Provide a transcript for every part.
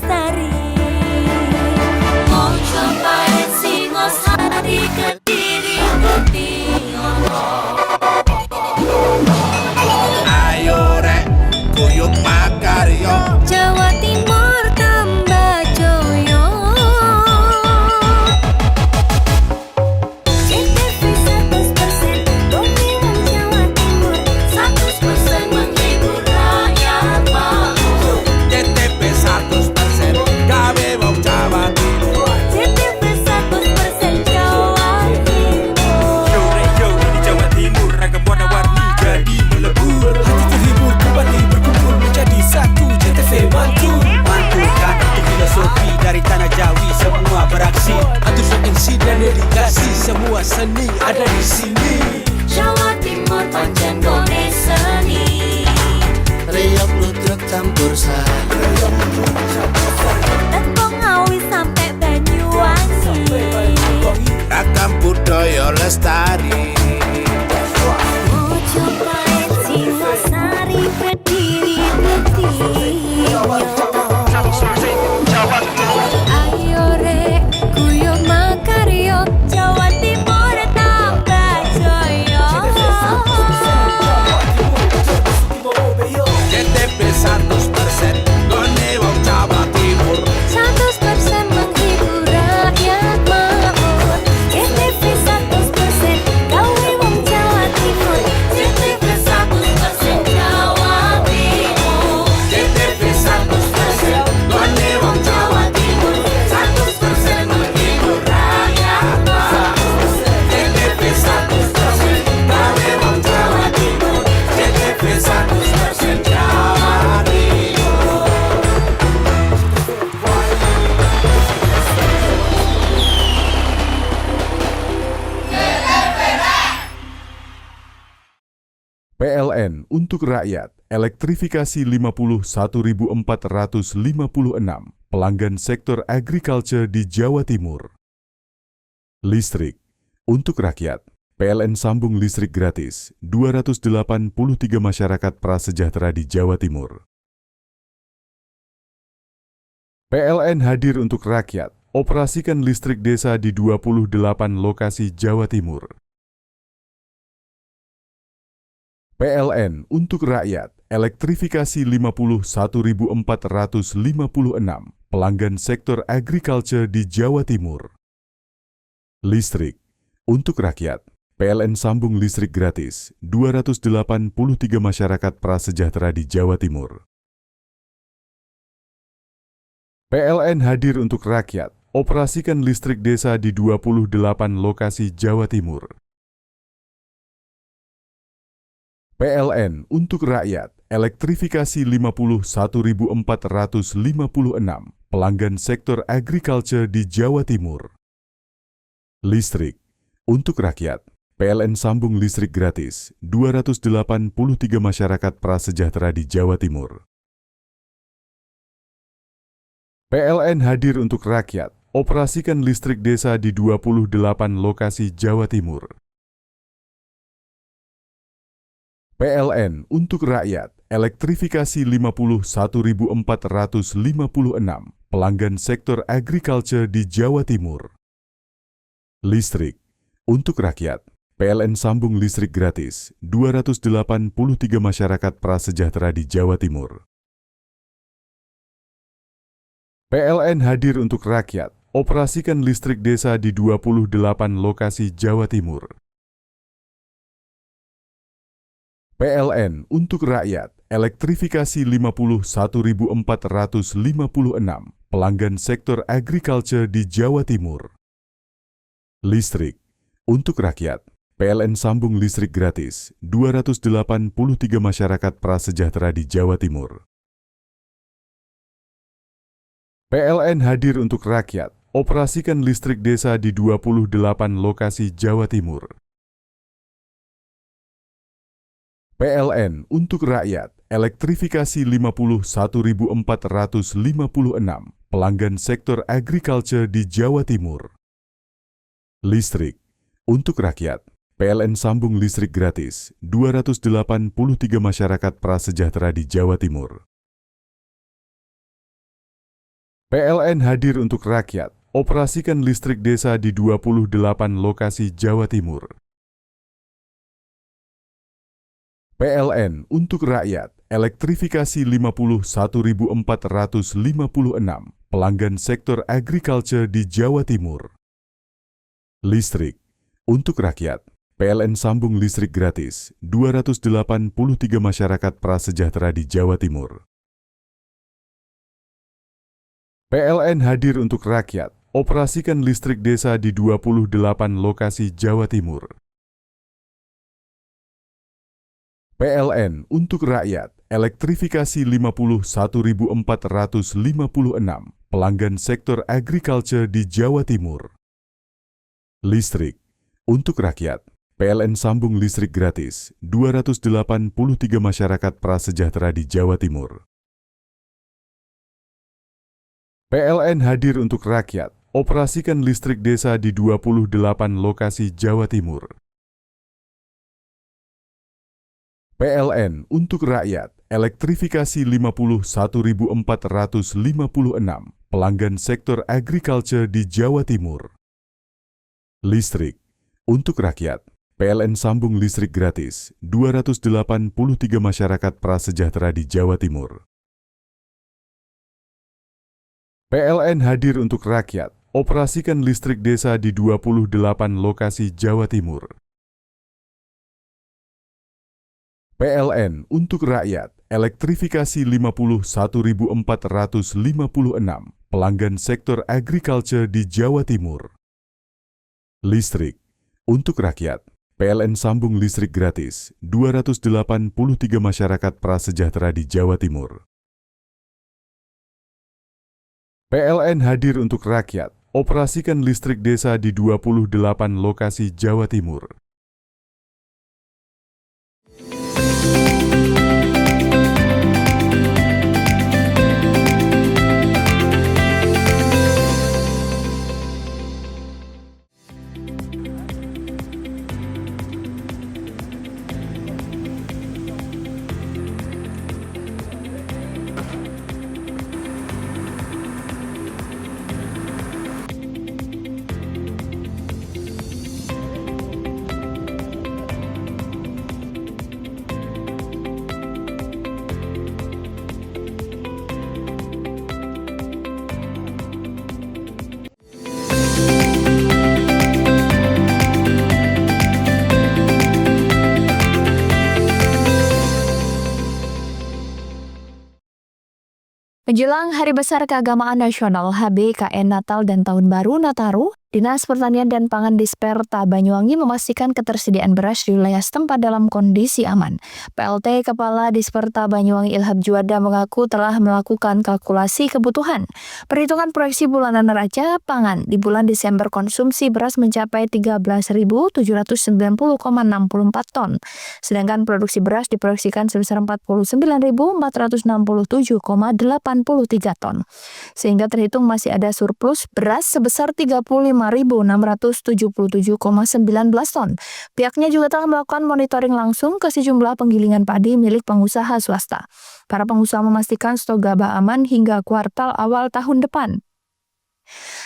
Lestari. Mau cobain Singosari, Kediri, Kediri. Ayo rek, kuyuk makaryo. Jawa Timur tambah joyo. CTV 100% Bumi Wong Jawa Timur, 100% menghibur rakyat makmur. CTP 100% gawe wong Jawa Timur. CTV 100% Jawa Timur. Yo di Jawa Timur ragam warna-warni jadi melebur. Hati terhibur kembali berkumpul menjadi satu. CTV mantu mantulkan itu filosofi dari tanah Jawi, semua beraksi atur MC dan dedikasi, semua seni ada di sini. Jawa Timur pancen gone seni. Riok ludruk campur sari. Tembung Ngawi sampai Banyuwangi. Ragam budaya lestari. Mau cobain Singosari, Kediri, Kediri. Ayo rek, kuyuk makaryo. Jawa Timur tambah joyo. CTP 100% gone wong Jawa Timur. 100% menghibur rakyat makmur. CTV 100% gawe wong Jawa Timur. CTV 100% Jawa Timur. CTP 100% gone wong Jawa Timur. 100% menghibur rakyat makmur. CTP 100% gawe wong Jawa Timur. CTP 100% Jawa Timur. PLN untuk rakyat, elektrifikasi 51.456 pelanggan sektor agriculture di Jawa Timur. Listrik untuk rakyat, PLN sambung listrik gratis 283 masyarakat prasejahtera di Jawa Timur. PLN hadir untuk rakyat, operasikan listrik desa di 28 lokasi Jawa Timur. PLN untuk rakyat, elektrifikasi 51.456 pelanggan sektor agriculture di Jawa Timur. Listrik untuk rakyat, PLN sambung listrik gratis 283 masyarakat prasejahtera di Jawa Timur. PLN hadir untuk rakyat, operasikan listrik desa di 28 lokasi Jawa Timur. PLN untuk rakyat, elektrifikasi 51.456 pelanggan sektor agriculture di Jawa Timur. Listrik untuk rakyat, PLN sambung listrik gratis 283 masyarakat prasejahtera di Jawa Timur. PLN hadir untuk rakyat, operasikan listrik desa di 28 lokasi Jawa Timur. PLN untuk rakyat, elektrifikasi 51.456 pelanggan sektor agriculture di Jawa Timur. Listrik untuk rakyat, PLN sambung listrik gratis 283 masyarakat prasejahtera di Jawa Timur. PLN hadir untuk rakyat, operasikan listrik desa di 28 lokasi Jawa Timur. PLN untuk rakyat, elektrifikasi 51.456 pelanggan sektor agriculture di Jawa Timur. Listrik untuk rakyat, PLN sambung listrik gratis 283 masyarakat prasejahtera di Jawa Timur. PLN hadir untuk rakyat, operasikan listrik desa di 28 lokasi Jawa Timur. PLN untuk rakyat, elektrifikasi 51.456 pelanggan sektor agriculture di Jawa Timur. Listrik untuk rakyat, PLN sambung listrik gratis 283 masyarakat prasejahtera di Jawa Timur. PLN hadir untuk rakyat, operasikan listrik desa di 28 lokasi Jawa Timur. PLN untuk rakyat, elektrifikasi 51.456 pelanggan sektor agriculture di Jawa Timur. Listrik untuk rakyat, PLN sambung listrik gratis 283 masyarakat prasejahtera di Jawa Timur. PLN hadir untuk rakyat, operasikan listrik desa di 28 lokasi Jawa Timur. PLN untuk rakyat, elektrifikasi 51.456 pelanggan sektor agriculture di Jawa Timur. Listrik untuk rakyat, PLN sambung listrik gratis 283 masyarakat prasejahtera di Jawa Timur. PLN hadir untuk rakyat, operasikan listrik desa di 28 lokasi Jawa Timur. PLN untuk rakyat, elektrifikasi 51.456 pelanggan sektor agriculture di Jawa Timur. Listrik untuk rakyat, PLN sambung listrik gratis 283 masyarakat prasejahtera di Jawa Timur. PLN hadir untuk rakyat, operasikan listrik desa di 28 lokasi Jawa Timur. PLN untuk rakyat, elektrifikasi 51.456 pelanggan sektor agriculture di Jawa Timur. Listrik untuk rakyat, PLN sambung listrik gratis 283 masyarakat prasejahtera di Jawa Timur. PLN hadir untuk rakyat, operasikan listrik desa di 28 lokasi Jawa Timur. Menjelang Hari Besar Keagamaan Nasional HBKN Natal dan Tahun Baru Nataru, Dinas Pertanian dan Pangan Disperta Banyuwangi memastikan ketersediaan beras di wilayah setempat dalam kondisi aman. PLT Kepala Disperta Banyuwangi Ilham Juwada mengaku telah melakukan kalkulasi kebutuhan. Perhitungan proyeksi bulanan neraca pangan di bulan Desember konsumsi beras mencapai 13.790,64 ton, sedangkan produksi beras diproyeksikan sebesar 49.467,83 ton, sehingga terhitung masih ada surplus beras sebesar 35.677,19 ton. Pihaknya juga telah melakukan monitoring langsung ke sejumlah penggilingan padi milik pengusaha swasta. Para pengusaha memastikan stok gabah aman hingga kuartal awal tahun depan.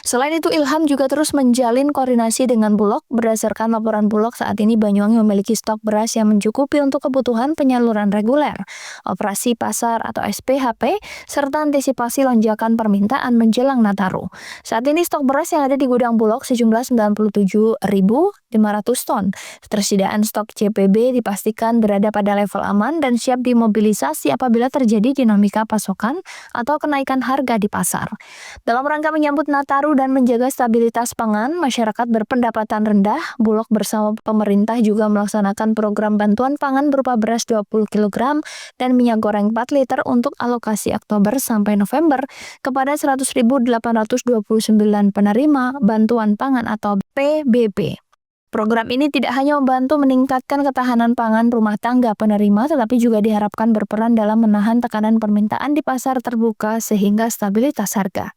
Selain itu, Ilham juga terus menjalin koordinasi dengan Bulog. Berdasarkan laporan Bulog, saat ini Banyuwangi memiliki stok beras yang mencukupi untuk kebutuhan penyaluran reguler, operasi pasar atau SPHP, serta antisipasi lonjakan permintaan menjelang Nataru. Saat ini stok beras yang ada di gudang Bulog sejumlah 97.500 ton. Ketersediaan stok CPB dipastikan berada pada level aman dan siap dimobilisasi apabila terjadi dinamika pasokan atau kenaikan harga di pasar. Dalam rangka menyambut Nataru dan menjaga stabilitas pangan, masyarakat berpendapatan rendah, Bulog bersama pemerintah juga melaksanakan program bantuan pangan berupa beras 20 kg dan minyak goreng 4 liter untuk alokasi Oktober sampai November kepada 100.829 penerima bantuan pangan atau PBP. Program ini tidak hanya membantu meningkatkan ketahanan pangan rumah tangga penerima, tetapi juga diharapkan berperan dalam menahan tekanan permintaan di pasar terbuka sehingga stabilitas harga.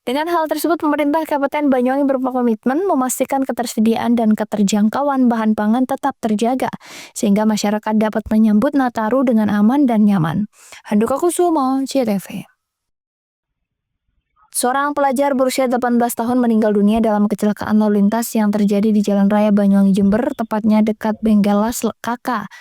Dengan hal tersebut, pemerintah Kabupaten Banyuwangi berkomitmen memastikan ketersediaan dan keterjangkauan bahan pangan tetap terjaga, sehingga masyarakat dapat menyambut Nataru dengan aman dan nyaman. Handoko Kusumo, CTV. Seorang pelajar berusia 18 tahun meninggal dunia dalam kecelakaan lalu lintas yang terjadi di Jalan Raya Banyuwangi Jember, tepatnya dekat Benggelas KK,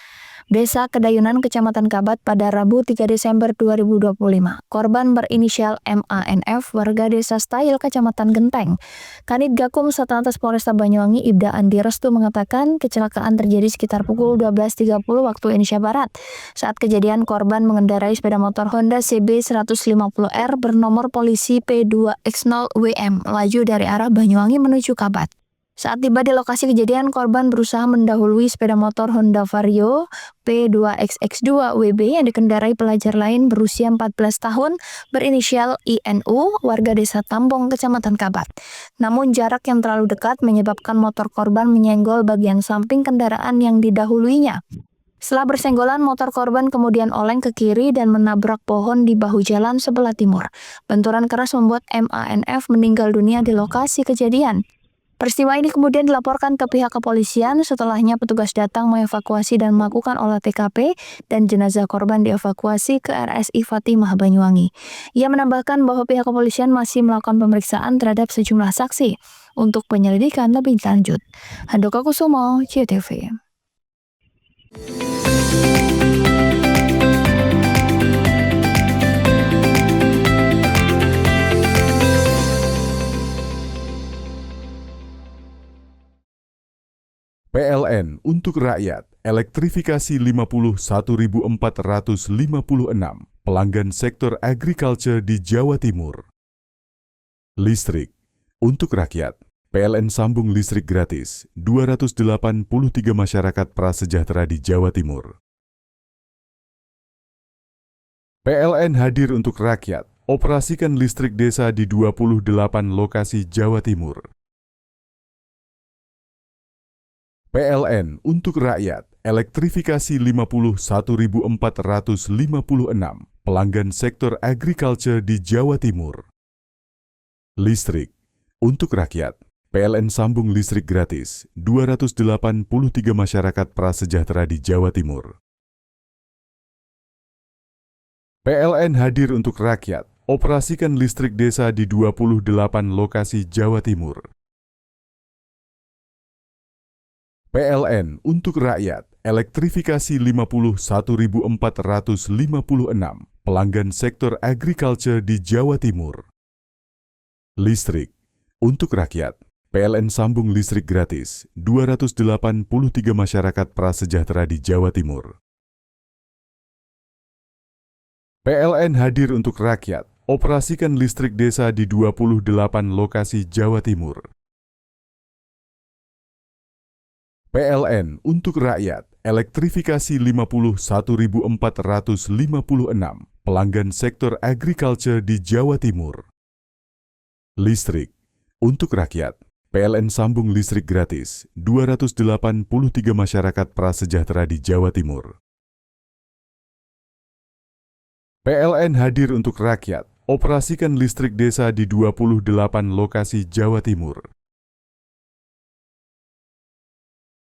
Desa Kedayunan, Kecamatan Kabat pada Rabu 3 Desember 2025. Korban berinisial MANF, warga Desa Stail, Kecamatan Genteng. Kanit Gakum Satlantas Polresta Banyuwangi Ibda Andi Restu mengatakan kecelakaan terjadi sekitar pukul 12.30 waktu Indonesia Barat. Saat kejadian, korban mengendarai sepeda motor Honda CB 150R bernomor polisi P2X0WM laju dari arah Banyuwangi menuju Kabat. Saat tiba di lokasi kejadian, korban berusaha mendahului sepeda motor Honda Vario P2XX2WB yang dikendarai pelajar lain berusia 14 tahun berinisial INU, warga Desa Tambong, Kecamatan Kabat. Namun jarak yang terlalu dekat menyebabkan motor korban menyenggol bagian samping kendaraan yang didahuluinya. Setelah bersenggolan, motor korban kemudian oleng ke kiri dan menabrak pohon di bahu jalan sebelah timur. Benturan keras membuat MANF meninggal dunia di lokasi kejadian. Peristiwa ini kemudian dilaporkan ke pihak kepolisian. Setelahnya petugas datang mengevakuasi dan melakukan olah TKP dan jenazah korban dievakuasi ke RSI Fatimah Banyuwangi. Ia menambahkan bahwa pihak kepolisian masih melakukan pemeriksaan terhadap sejumlah saksi untuk penyelidikan lebih lanjut. Handoko Kusumo, CTV. PLN untuk rakyat, elektrifikasi 51.456 pelanggan sektor agriculture di Jawa Timur. Listrik untuk rakyat, PLN sambung listrik gratis 283 masyarakat prasejahtera di Jawa Timur. PLN hadir untuk rakyat, operasikan listrik desa di 28 lokasi Jawa Timur. PLN untuk rakyat, elektrifikasi 51.456 pelanggan sektor agriculture di Jawa Timur. Listrik untuk rakyat, PLN sambung listrik gratis 283 masyarakat prasejahtera di Jawa Timur. PLN hadir untuk rakyat, operasikan listrik desa di 28 lokasi Jawa Timur. PLN untuk rakyat, elektrifikasi 51.456 pelanggan sektor agriculture di Jawa Timur. Listrik untuk rakyat, PLN sambung listrik gratis 283 masyarakat prasejahtera di Jawa Timur. PLN hadir untuk rakyat, operasikan listrik desa di 28 lokasi Jawa Timur. PLN untuk rakyat, elektrifikasi 51.456 pelanggan sektor agriculture di Jawa Timur. Listrik untuk rakyat, PLN sambung listrik gratis 283 masyarakat prasejahtera di Jawa Timur. PLN hadir untuk rakyat, operasikan listrik desa di 28 lokasi Jawa Timur.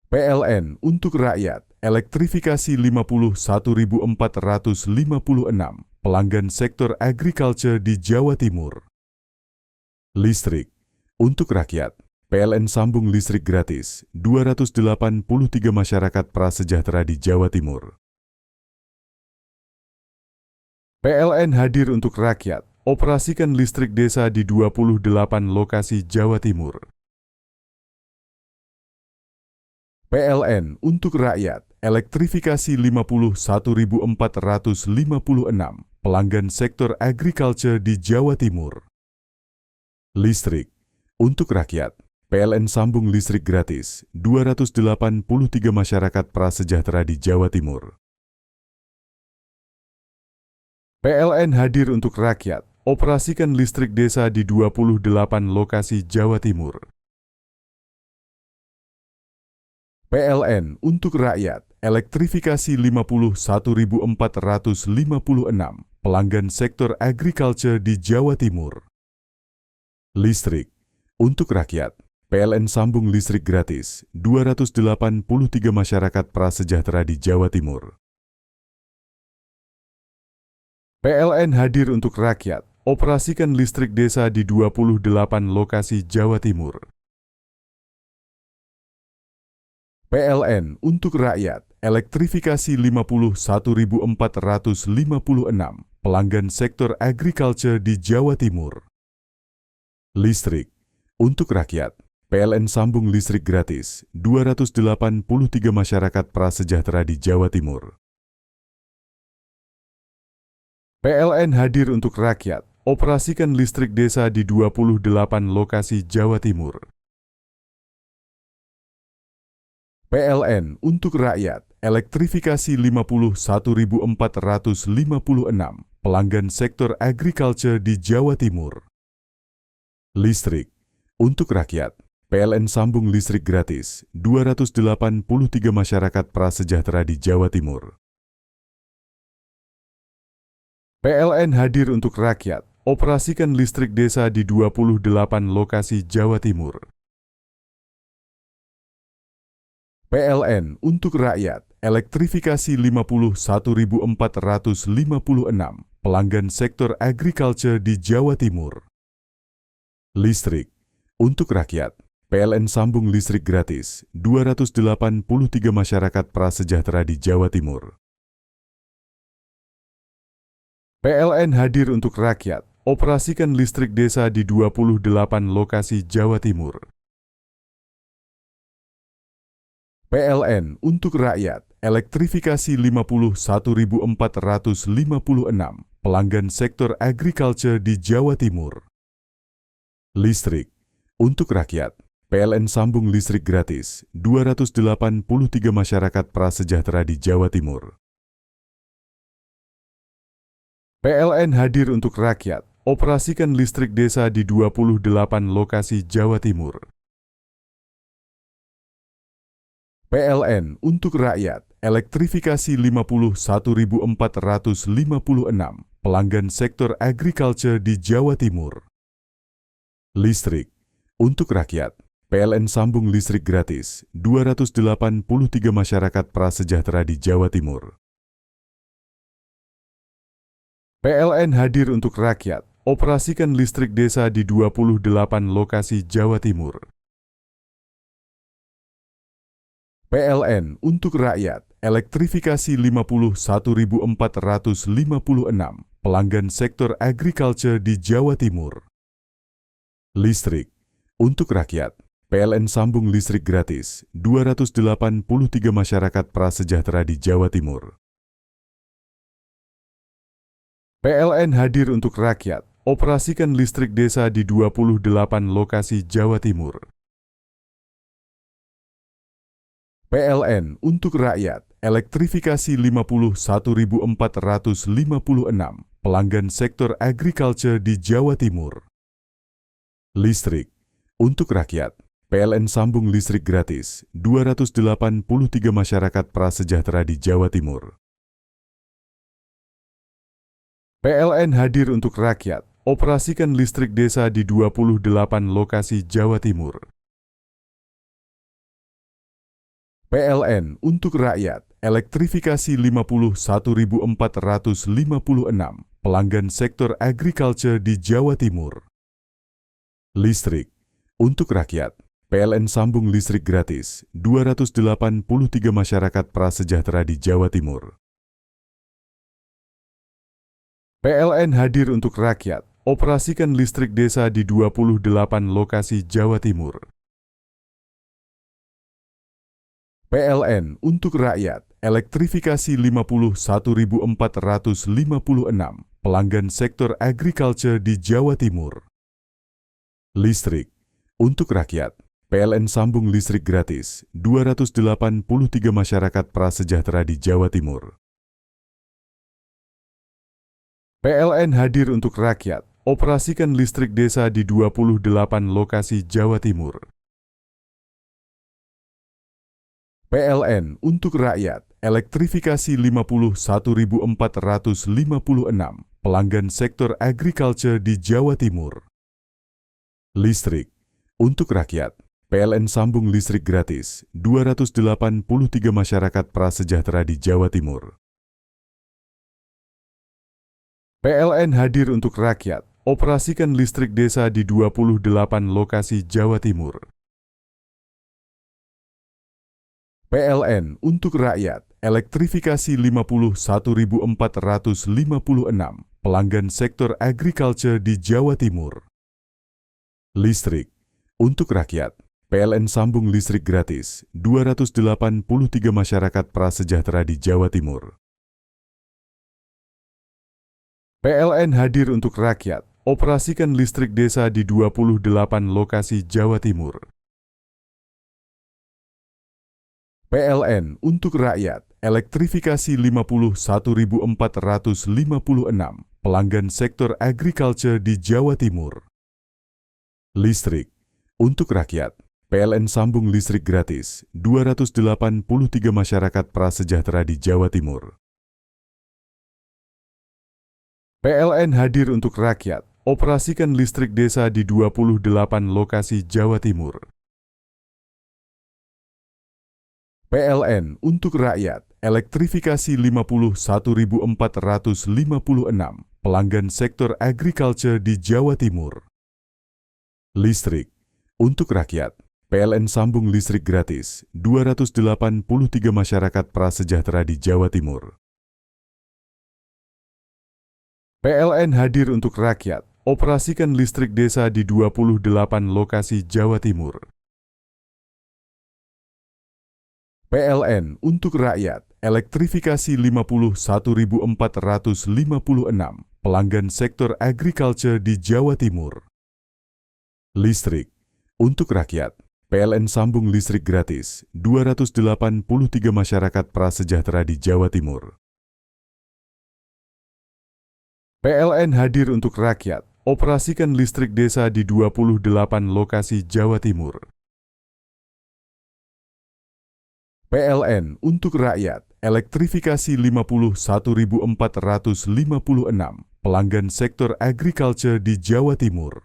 PLN untuk rakyat, elektrifikasi 51.456 pelanggan sektor agriculture di Jawa Timur. Listrik untuk rakyat, PLN sambung listrik gratis 283 masyarakat prasejahtera di Jawa Timur. PLN hadir untuk rakyat, operasikan listrik desa di 28 lokasi Jawa Timur. PLN untuk rakyat, elektrifikasi 51.456 pelanggan sektor agriculture di Jawa Timur. Listrik untuk rakyat, PLN sambung listrik gratis 283 masyarakat prasejahtera di Jawa Timur. PLN hadir untuk rakyat, operasikan listrik desa di 28 lokasi Jawa Timur. PLN untuk rakyat, elektrifikasi 51.456 pelanggan sektor agriculture di Jawa Timur. Listrik untuk rakyat, PLN sambung listrik gratis 283 masyarakat prasejahtera di Jawa Timur. PLN hadir untuk rakyat, operasikan listrik desa di 28 lokasi Jawa Timur. PLN untuk rakyat, elektrifikasi 51.456 pelanggan sektor agriculture di Jawa Timur. Listrik untuk rakyat, PLN sambung listrik gratis 283 masyarakat prasejahtera di Jawa Timur. PLN hadir untuk rakyat, operasikan listrik desa di 28 lokasi Jawa Timur. PLN untuk rakyat, elektrifikasi 51.456 pelanggan sektor agriculture di Jawa Timur. Listrik untuk rakyat, PLN sambung listrik gratis 283 masyarakat prasejahtera di Jawa Timur. PLN hadir untuk rakyat, operasikan listrik desa di 28 lokasi Jawa Timur. PLN untuk rakyat, elektrifikasi 51.456 pelanggan sektor agriculture di Jawa Timur. Listrik untuk rakyat, PLN sambung listrik gratis 283 masyarakat prasejahtera di Jawa Timur. PLN hadir untuk rakyat, operasikan listrik desa di 28 lokasi Jawa Timur. PLN untuk rakyat, elektrifikasi 51.456 pelanggan sektor agriculture di Jawa Timur. Listrik untuk rakyat, PLN sambung listrik gratis 283 masyarakat prasejahtera di Jawa Timur. PLN hadir untuk rakyat, operasikan listrik desa di 28 lokasi Jawa Timur. PLN untuk rakyat, elektrifikasi 51.456 pelanggan sektor agriculture di Jawa Timur. Listrik untuk rakyat, PLN sambung listrik gratis 283 masyarakat prasejahtera di Jawa Timur. PLN hadir untuk rakyat, operasikan listrik desa di 28 lokasi Jawa Timur. PLN untuk rakyat, elektrifikasi 51.456 pelanggan sektor agriculture di Jawa Timur. Listrik untuk rakyat, PLN sambung listrik gratis 283 masyarakat prasejahtera di Jawa Timur. PLN hadir untuk rakyat, operasikan listrik desa di 28 lokasi Jawa Timur. PLN untuk rakyat, elektrifikasi 51.456 pelanggan sektor agriculture di Jawa Timur. Listrik untuk rakyat, PLN sambung listrik gratis 283 masyarakat prasejahtera di Jawa Timur. PLN hadir untuk rakyat, operasikan listrik desa di 28 lokasi Jawa Timur. PLN untuk rakyat, elektrifikasi 51.456 pelanggan sektor agriculture di Jawa Timur. Listrik untuk rakyat, PLN sambung listrik gratis 283 masyarakat prasejahtera di Jawa Timur. PLN hadir untuk rakyat, operasikan listrik desa di 28 lokasi Jawa Timur. PLN untuk rakyat, elektrifikasi 51.456 pelanggan sektor agriculture di Jawa Timur. Listrik untuk rakyat, PLN sambung listrik gratis 283 masyarakat prasejahtera di Jawa Timur. PLN hadir untuk rakyat, operasikan listrik desa di 28 lokasi Jawa Timur. PLN untuk rakyat, elektrifikasi 51.456 pelanggan sektor agriculture di Jawa Timur. Listrik untuk rakyat, PLN sambung listrik gratis 283 masyarakat prasejahtera di Jawa Timur. PLN hadir untuk rakyat, operasikan listrik desa di 28 lokasi Jawa Timur. PLN untuk rakyat, elektrifikasi 51.456 pelanggan sektor agriculture di Jawa Timur. Listrik untuk rakyat, PLN sambung listrik gratis 283 masyarakat prasejahtera di Jawa Timur. PLN hadir untuk rakyat, operasikan listrik desa di 28 lokasi Jawa Timur. PLN untuk rakyat, elektrifikasi 51.456 pelanggan sektor agriculture di Jawa Timur. Listrik untuk rakyat, PLN sambung listrik gratis 283 masyarakat prasejahtera di Jawa Timur. PLN hadir untuk rakyat, operasikan listrik desa di 28 lokasi Jawa Timur. PLN untuk rakyat, elektrifikasi 51.456 pelanggan sektor agriculture di Jawa Timur. Listrik untuk rakyat, PLN sambung listrik gratis 283 masyarakat prasejahtera di Jawa Timur. PLN hadir untuk rakyat, operasikan listrik desa di 28 lokasi Jawa Timur. PLN untuk rakyat, elektrifikasi 51.456 pelanggan sektor agriculture di Jawa Timur. Listrik untuk rakyat, PLN sambung listrik gratis 283 masyarakat prasejahtera di Jawa Timur. PLN hadir untuk rakyat, operasikan listrik desa di 28 lokasi Jawa Timur. PLN untuk rakyat, elektrifikasi 51.456 pelanggan sektor agriculture di Jawa Timur.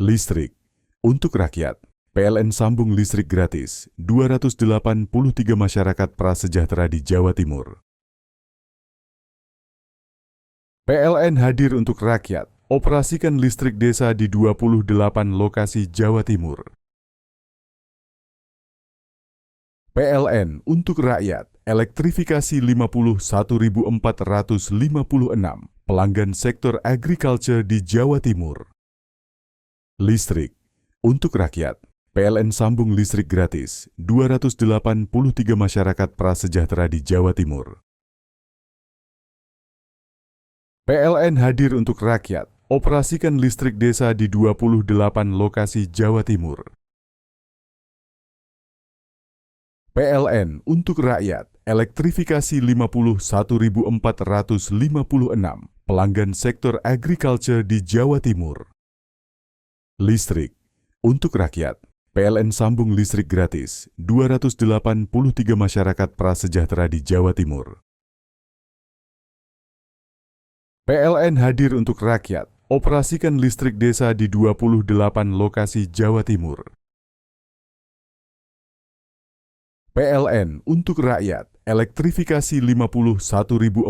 Listrik untuk rakyat, PLN sambung listrik gratis 283 masyarakat prasejahtera di Jawa Timur. PLN hadir untuk rakyat, operasikan listrik desa di 28 lokasi Jawa Timur. PLN untuk rakyat, elektrifikasi 51.456 pelanggan sektor agriculture di Jawa Timur. Listrik untuk rakyat, PLN sambung listrik gratis 283 masyarakat prasejahtera di Jawa Timur. PLN hadir untuk rakyat, operasikan listrik desa di 28 lokasi Jawa Timur. PLN untuk rakyat, elektrifikasi 51.456 pelanggan sektor agriculture di Jawa Timur. Listrik untuk rakyat, PLN sambung listrik gratis 283 masyarakat prasejahtera di Jawa Timur. PLN hadir untuk rakyat, operasikan listrik desa di 28 lokasi Jawa Timur. PLN untuk rakyat, elektrifikasi 51.456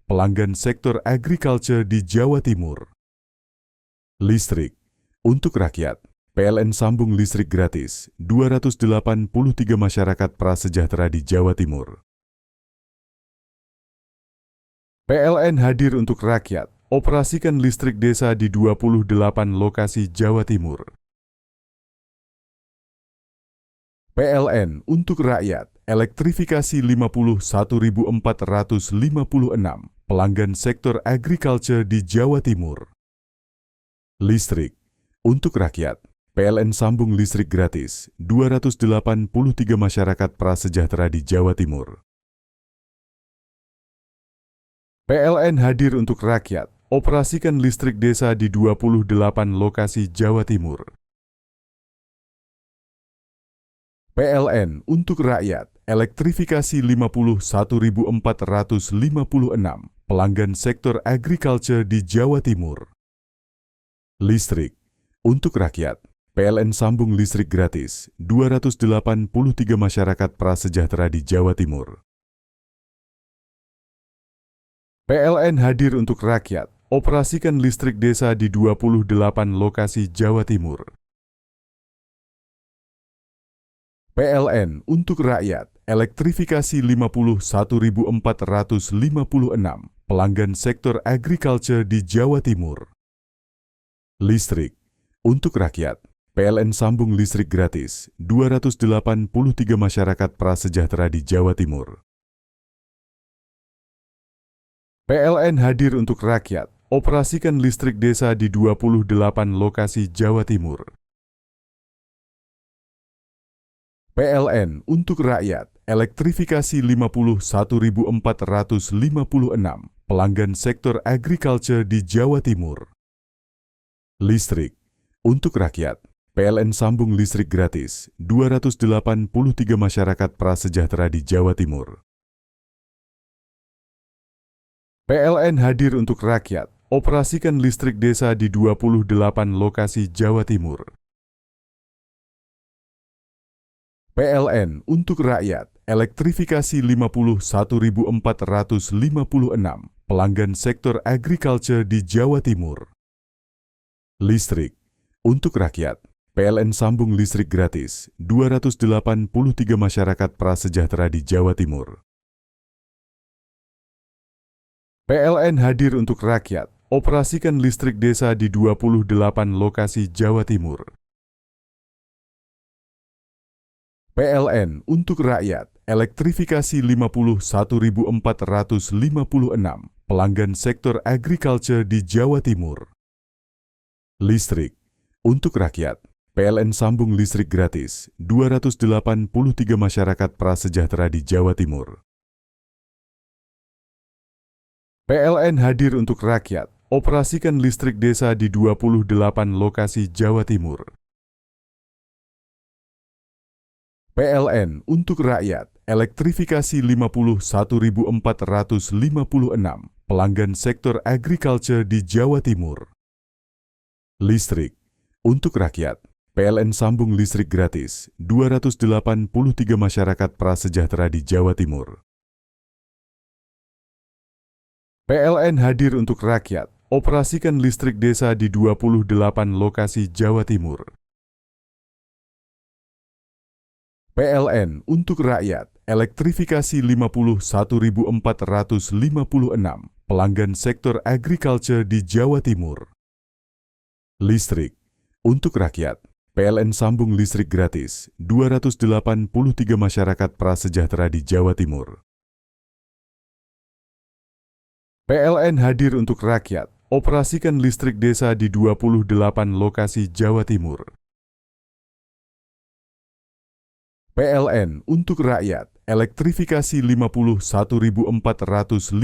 pelanggan sektor agriculture di Jawa Timur. Listrik untuk rakyat, PLN sambung listrik gratis 283 masyarakat prasejahtera di Jawa Timur. PLN hadir untuk rakyat, operasikan listrik desa di 28 lokasi Jawa Timur. PLN untuk rakyat, elektrifikasi 51.456 pelanggan sektor agriculture di Jawa Timur. Listrik untuk rakyat, PLN sambung listrik gratis 283 masyarakat prasejahtera di Jawa Timur. PLN hadir untuk rakyat, operasikan listrik desa di 28 lokasi Jawa Timur. PLN untuk rakyat, elektrifikasi 51.456 pelanggan sektor agriculture di Jawa Timur. Listrik untuk rakyat, PLN sambung listrik gratis 283 masyarakat prasejahtera di Jawa Timur. PLN hadir untuk rakyat, operasikan listrik desa di 28 lokasi Jawa Timur. PLN untuk rakyat, elektrifikasi 51.456 pelanggan sektor agriculture di Jawa Timur. Listrik untuk rakyat, PLN sambung listrik gratis 283 masyarakat prasejahtera di Jawa Timur. PLN hadir untuk rakyat, operasikan listrik desa di 28 lokasi Jawa Timur. PLN untuk rakyat, elektrifikasi 51.456 pelanggan sektor agriculture di Jawa Timur. Listrik untuk rakyat, PLN sambung listrik gratis 283 masyarakat prasejahtera di Jawa Timur. PLN hadir untuk rakyat, operasikan listrik desa di 28 lokasi Jawa Timur. PLN untuk rakyat, elektrifikasi 51.456 pelanggan sektor agriculture di Jawa Timur. Listrik untuk rakyat, PLN sambung listrik gratis 283 masyarakat prasejahtera di Jawa Timur. PLN hadir untuk rakyat, operasikan listrik desa di 28 lokasi Jawa Timur. PLN untuk rakyat, elektrifikasi 51.456 pelanggan sektor agriculture di Jawa Timur. Listrik untuk rakyat, PLN sambung listrik gratis 283 masyarakat prasejahtera di Jawa Timur. PLN hadir untuk rakyat, operasikan listrik desa di 28 lokasi Jawa Timur. PLN untuk rakyat, elektrifikasi 51.456 pelanggan sektor agriculture di Jawa Timur. Listrik untuk rakyat, PLN sambung listrik gratis 283 masyarakat prasejahtera di Jawa Timur. PLN hadir untuk rakyat, operasikan listrik desa di 28 lokasi Jawa Timur. PLN untuk rakyat, elektrifikasi 51.456 pelanggan sektor agriculture di Jawa Timur. Listrik untuk rakyat, PLN sambung listrik gratis 283 masyarakat prasejahtera di Jawa Timur. PLN hadir untuk rakyat, operasikan listrik desa di 28 lokasi Jawa Timur. PLN untuk rakyat, elektrifikasi 51.456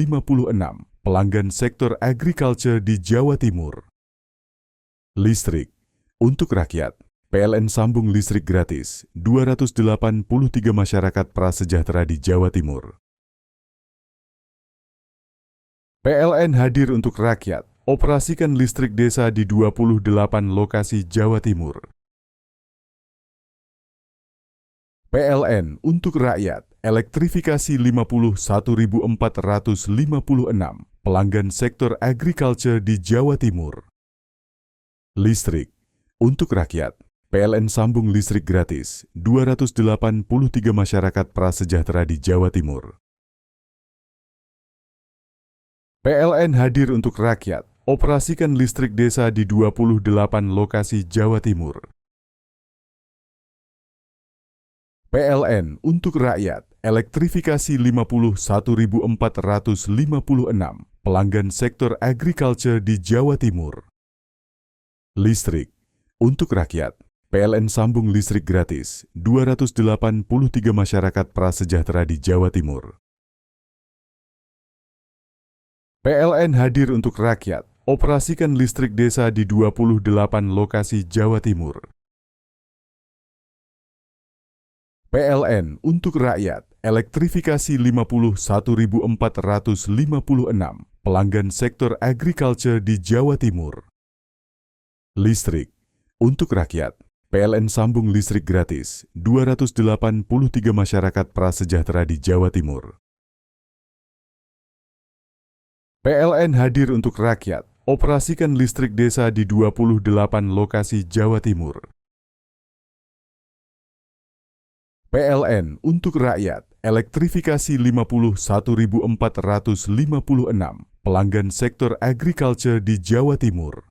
pelanggan sektor agriculture di Jawa Timur. Listrik untuk rakyat, PLN sambung listrik gratis 283 masyarakat prasejahtera di Jawa Timur. PLN hadir untuk rakyat, operasikan listrik desa di 28 lokasi Jawa Timur. PLN untuk rakyat, elektrifikasi 51.456 pelanggan sektor agriculture di Jawa Timur. Listrik untuk rakyat, PLN sambung listrik gratis 283 masyarakat prasejahtera di Jawa Timur. PLN hadir untuk rakyat, operasikan listrik desa di 28 lokasi Jawa Timur. PLN untuk rakyat, elektrifikasi 51.456 pelanggan sektor agriculture di Jawa Timur. Listrik untuk rakyat, PLN sambung listrik gratis 283 masyarakat prasejahtera di Jawa Timur. PLN hadir untuk rakyat, operasikan listrik desa di 28 lokasi Jawa Timur. PLN untuk rakyat, elektrifikasi 51.456 pelanggan sektor agriculture di Jawa Timur. Listrik untuk rakyat, PLN sambung listrik gratis 283 masyarakat prasejahtera di Jawa Timur. PLN hadir untuk rakyat, operasikan listrik desa di 28 lokasi Jawa Timur. PLN untuk rakyat, elektrifikasi 51.456 pelanggan sektor agriculture di Jawa Timur.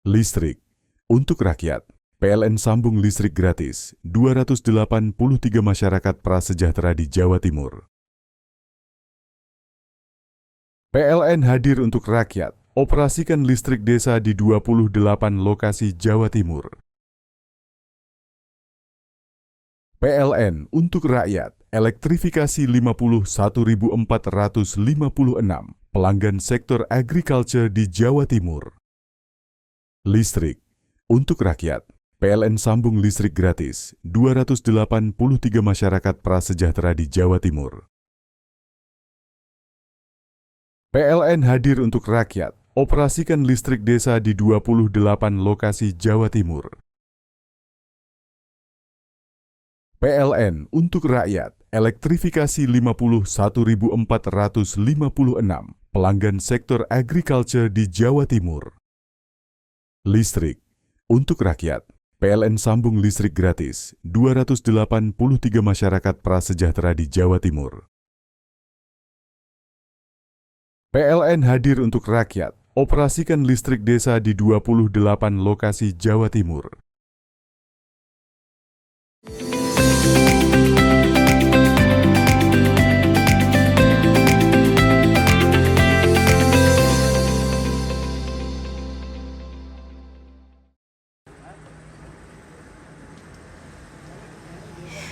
Listrik untuk rakyat, PLN sambung listrik gratis 283 masyarakat prasejahtera di Jawa Timur. PLN hadir untuk rakyat, operasikan listrik desa di 28 lokasi Jawa Timur. PLN untuk rakyat, elektrifikasi 51.456 pelanggan sektor agriculture di Jawa Timur. Listrik untuk rakyat, PLN sambung listrik gratis 283 masyarakat prasejahtera di Jawa Timur. PLN hadir untuk rakyat, operasikan listrik desa di 28 lokasi Jawa Timur. PLN untuk rakyat, elektrifikasi 51.456 pelanggan sektor agriculture di Jawa Timur. Listrik untuk rakyat, PLN sambung listrik gratis 283 masyarakat prasejahtera di Jawa Timur. PLN hadir untuk rakyat, operasikan listrik desa di 28 lokasi Jawa Timur.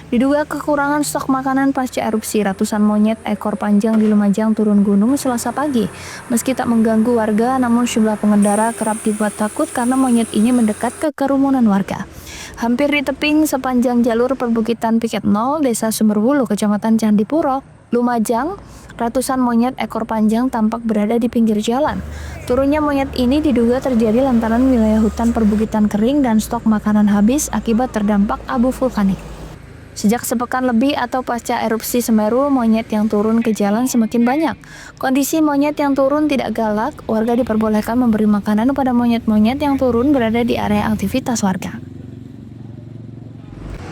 Diduga kekurangan stok makanan pasca erupsi, ratusan monyet ekor panjang di Lumajang turun gunung Selasa pagi. Meski tak mengganggu warga, namun jumlah pengendara kerap dibuat takut karena monyet ini mendekat ke kerumunan warga. Hampir di tebing sepanjang jalur perbukitan Piket 0, Desa Sumberwulu, Kecamatan Candipuro, Lumajang, ratusan monyet ekor panjang tampak berada di pinggir jalan. Turunnya monyet ini diduga terjadi lantaran wilayah hutan perbukitan kering dan stok makanan habis akibat terdampak abu vulkanik. Sejak sepekan lebih atau pasca erupsi Semeru, monyet yang turun ke jalan semakin banyak. Kondisi monyet yang turun tidak galak, warga diperbolehkan memberi makanan pada monyet-monyet yang turun berada di area aktivitas warga.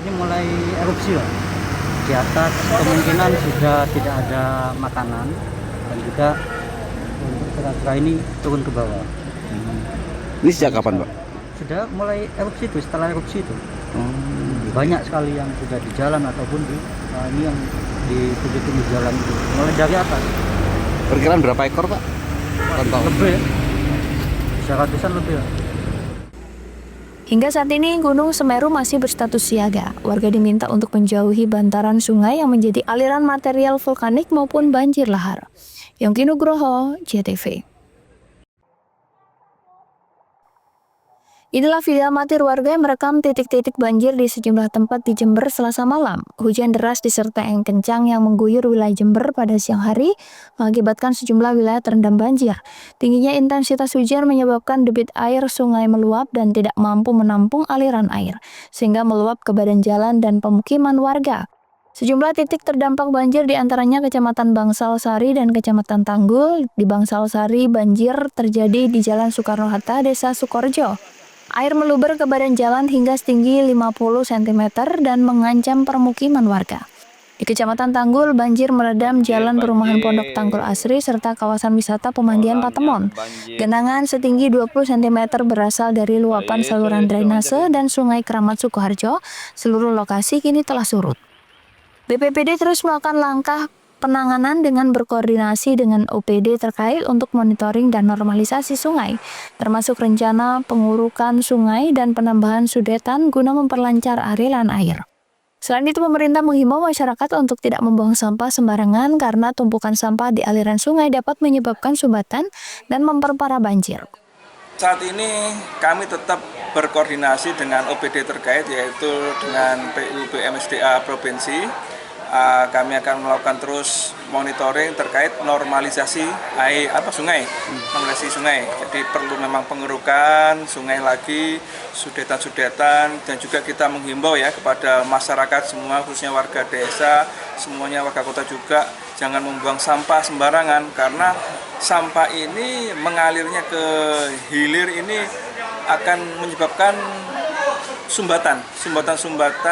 Ini mulai erupsi ya. Di atas kemungkinan sudah tidak ada makanan dan juga untuk kera-kera ini turun ke bawah. Ini sejak kapan, Pak? Sudah mulai erupsi itu, setelah erupsi itu. Banyak sekali yang sudah di jalan ataupun ini yang di pinggir jalan itu, mulai dari atas. Perkiraan berapa ekor, Pak? Lebih ya. Bisa ratusan lebih ya. Hingga saat ini Gunung Semeru masih berstatus siaga. Warga diminta untuk menjauhi bantaran sungai yang menjadi aliran material vulkanik maupun banjir lahar. Yongki Nugroho, JTV. Inilah video amatir warga yang merekam titik-titik banjir di sejumlah tempat di Jember Selasa malam. Hujan deras disertai angin kencang yang mengguyur wilayah Jember pada siang hari mengakibatkan sejumlah wilayah terendam banjir. Tingginya intensitas hujan menyebabkan debit air sungai meluap dan tidak mampu menampung aliran air, sehingga meluap ke badan jalan dan pemukiman warga. Sejumlah titik terdampak banjir diantaranya Kecamatan Bangsal Sari dan Kecamatan Tanggul. Di Bangsal Sari, banjir terjadi di Jalan Soekarno-Hatta, Desa Sukorjo. Air meluber ke badan jalan hingga setinggi 50 cm dan mengancam permukiman warga. Di Kecamatan Tanggul, banjir meredam jalan perumahan Pondok Tanggul Asri serta kawasan wisata pemandian Patemon. Genangan setinggi 20 cm berasal dari luapan saluran drainase dan Sungai Keramat Sukoharjo. Seluruh lokasi kini telah surut. BPBD terus melakukan langkah penanganan dengan berkoordinasi dengan OPD terkait untuk monitoring dan normalisasi sungai, termasuk rencana pengurukan sungai dan penambahan sudetan guna memperlancar aliran air. Selain itu, pemerintah menghimbau masyarakat untuk tidak membuang sampah sembarangan karena tumpukan sampah di aliran sungai dapat menyebabkan sumbatan dan memperparah banjir. Saat ini kami tetap berkoordinasi dengan OPD terkait, yaitu dengan PU BMSDA Provinsi, kami akan melakukan terus monitoring terkait normalisasi sungai, normalisasi sungai. Jadi perlu memang pengerukan sungai lagi, sudetan-sudetan, dan juga kita menghimbau ya kepada masyarakat semua, khususnya warga desa, semuanya warga kota juga, jangan membuang sampah sembarangan, karena sampah ini mengalirnya ke hilir ini akan menyebabkan sumbatan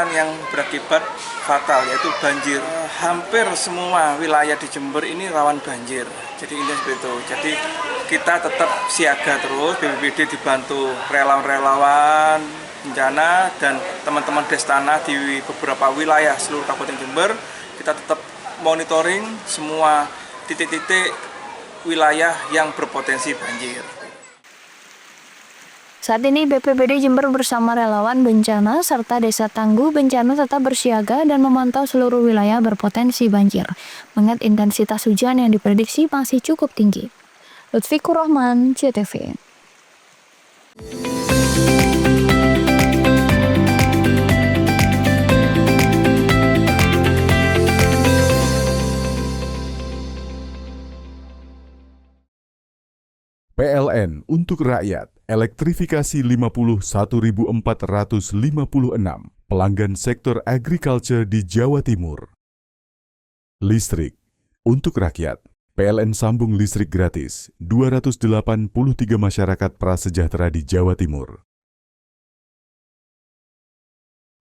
yang berakibat fatal, yaitu banjir. Hampir semua wilayah di Jember ini rawan banjir. Jadi ini seperti itu. Jadi kita tetap siaga terus, BPBD dibantu relawan-relawan bencana dan teman-teman Destana di beberapa wilayah seluruh Kabupaten Jember. Kita tetap monitoring semua titik-titik wilayah yang berpotensi banjir. Saat ini BPBD Jember bersama relawan bencana serta Desa Tangguh Bencana tetap bersiaga dan memantau seluruh wilayah berpotensi banjir, mengingat intensitas hujan yang diprediksi masih cukup tinggi. Lutfikur Rahman, JTV. PLN untuk rakyat, elektrifikasi 51.456 pelanggan sektor agriculture di Jawa Timur. Listrik untuk rakyat, PLN sambung listrik gratis 283 masyarakat prasejahtera di Jawa Timur.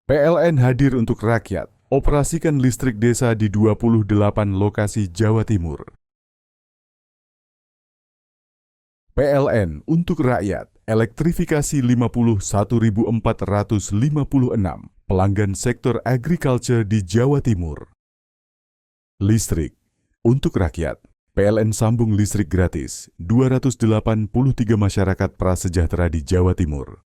PLN hadir untuk rakyat, operasikan listrik desa di 28 lokasi Jawa Timur. PLN untuk rakyat, elektrifikasi 51.456 pelanggan sektor agriculture di Jawa Timur. Listrik untuk rakyat, PLN sambung listrik gratis 283 masyarakat prasejahtera di Jawa Timur.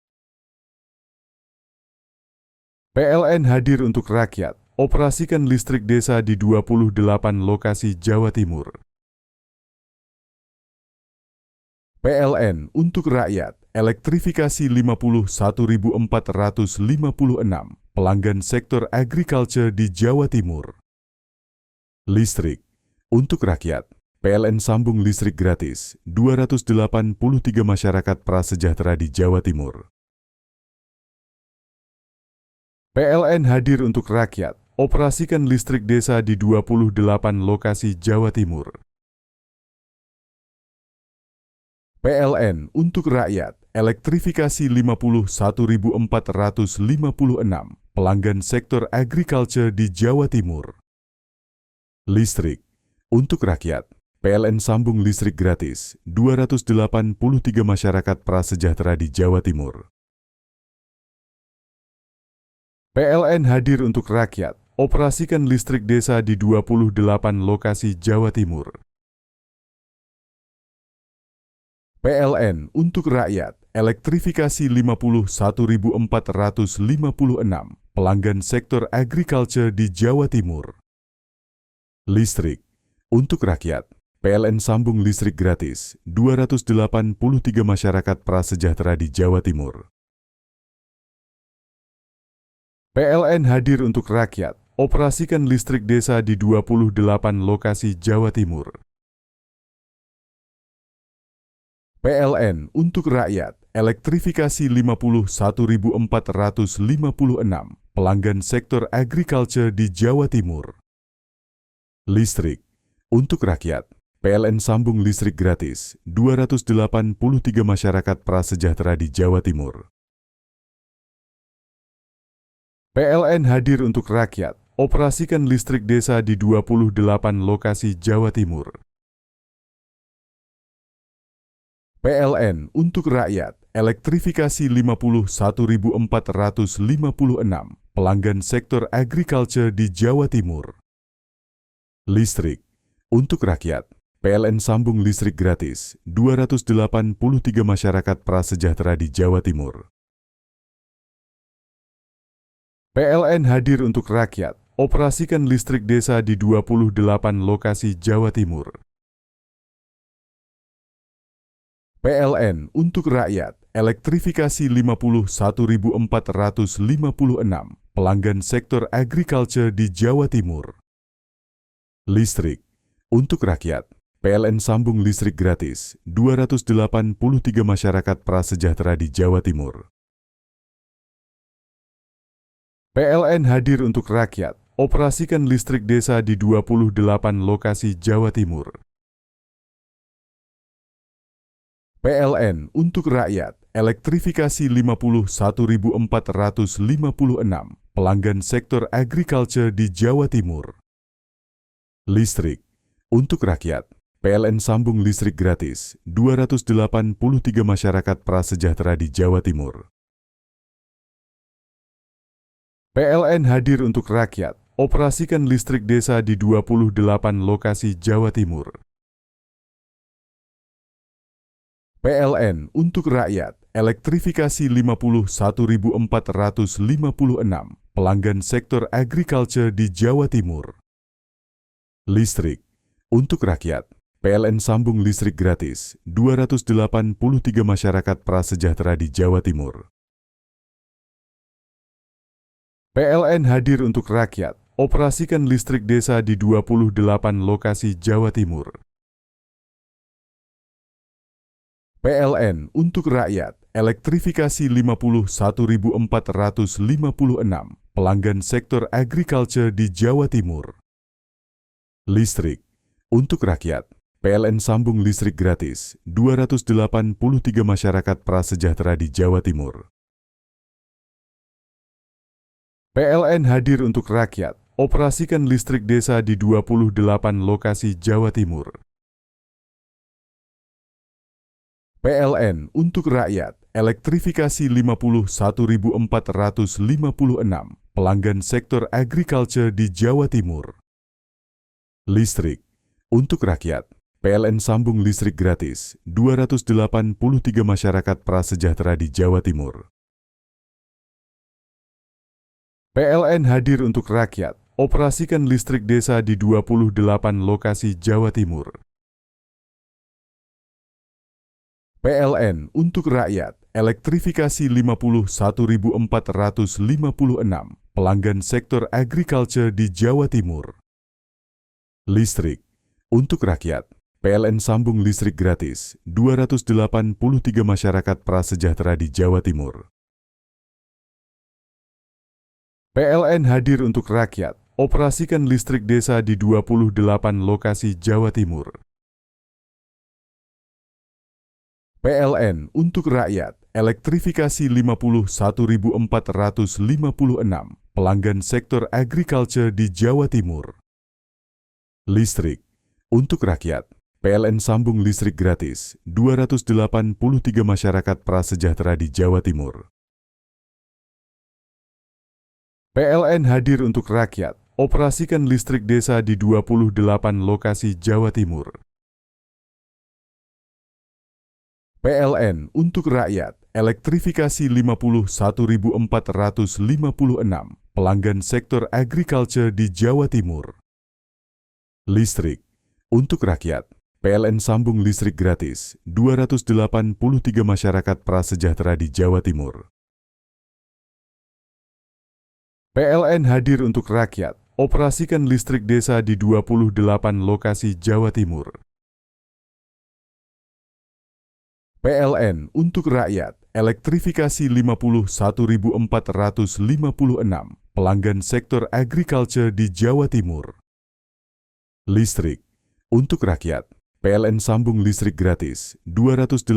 PLN hadir untuk rakyat, operasikan listrik desa di 28 lokasi Jawa Timur. PLN untuk rakyat, elektrifikasi 51.456 pelanggan sektor agriculture di Jawa Timur. Listrik untuk rakyat, PLN sambung listrik gratis 283 masyarakat prasejahtera di Jawa Timur. PLN hadir untuk rakyat, operasikan listrik desa di 28 lokasi Jawa Timur. PLN untuk rakyat, elektrifikasi 51.456 pelanggan sektor agriculture di Jawa Timur. Listrik untuk rakyat, PLN sambung listrik gratis 283 masyarakat prasejahtera di Jawa Timur. PLN hadir untuk rakyat, operasikan listrik desa di 28 lokasi Jawa Timur. PLN untuk rakyat, elektrifikasi 51.456 pelanggan sektor agriculture di Jawa Timur. Listrik untuk rakyat, PLN sambung listrik gratis 283 masyarakat prasejahtera di Jawa Timur. PLN hadir untuk rakyat, operasikan listrik desa di 28 lokasi Jawa Timur. PLN untuk rakyat, elektrifikasi 51.456 pelanggan sektor agriculture di Jawa Timur. Listrik untuk rakyat, PLN sambung listrik gratis 283 masyarakat prasejahtera di Jawa Timur. PLN hadir untuk rakyat, operasikan listrik desa di 28 lokasi Jawa Timur. PLN untuk rakyat, elektrifikasi 51.456 pelanggan sektor agriculture di Jawa Timur. Listrik untuk rakyat, PLN sambung listrik gratis 283 masyarakat prasejahtera di Jawa Timur. PLN hadir untuk rakyat, operasikan listrik desa di 28 lokasi Jawa Timur. PLN untuk rakyat, elektrifikasi 51.456 pelanggan sektor agriculture di Jawa Timur. Listrik untuk rakyat. PLN sambung listrik gratis 283 masyarakat prasejahtera di Jawa Timur. PLN hadir untuk rakyat. Operasikan listrik desa di 28 lokasi Jawa Timur. PLN untuk rakyat. Elektrifikasi 51.456 pelanggan sektor agriculture di Jawa Timur. Listrik untuk rakyat. PLN sambung listrik gratis 283 masyarakat prasejahtera di Jawa Timur. PLN hadir untuk rakyat. Operasikan listrik desa di 28 lokasi Jawa Timur. PLN untuk rakyat. Elektrifikasi 51.456 pelanggan sektor agriculture di Jawa Timur. Listrik untuk rakyat. PLN sambung listrik gratis 283 masyarakat prasejahtera di Jawa Timur. PLN hadir untuk rakyat. Operasikan listrik desa di 28 lokasi Jawa Timur. PLN untuk rakyat. Elektrifikasi 51.456 pelanggan sektor agriculture di Jawa Timur. Listrik untuk rakyat. PLN sambung listrik gratis 283 masyarakat prasejahtera di Jawa Timur. PLN hadir untuk rakyat. Operasikan listrik desa di 28 lokasi Jawa Timur. PLN untuk rakyat. Elektrifikasi 51.456 pelanggan sektor agriculture di Jawa Timur. Listrik untuk rakyat. PLN sambung listrik gratis 283 masyarakat prasejahtera di Jawa Timur. PLN hadir untuk rakyat. Operasikan listrik desa di 28 lokasi Jawa Timur. PLN untuk rakyat. Elektrifikasi 51.456 pelanggan sektor agriculture di Jawa Timur. Listrik untuk rakyat. PLN sambung listrik gratis 283 masyarakat prasejahtera di Jawa Timur. PLN hadir untuk rakyat. Operasikan listrik desa di 28 lokasi Jawa Timur. PLN untuk rakyat. Elektrifikasi 51.456 pelanggan sektor agriculture di Jawa Timur. Listrik untuk rakyat. PLN sambung listrik gratis 283 masyarakat prasejahtera di Jawa Timur. PLN hadir untuk rakyat. Operasikan listrik desa di 28 lokasi Jawa Timur. PLN untuk rakyat. Elektrifikasi 51.456 pelanggan sektor agriculture di Jawa Timur. Listrik untuk rakyat. PLN sambung listrik gratis 283 masyarakat prasejahtera di Jawa Timur. PLN hadir untuk rakyat. Operasikan listrik desa di 28 lokasi Jawa Timur. PLN untuk rakyat. Elektrifikasi 51.456 pelanggan sektor agriculture di Jawa Timur. Listrik untuk rakyat. PLN sambung listrik gratis 283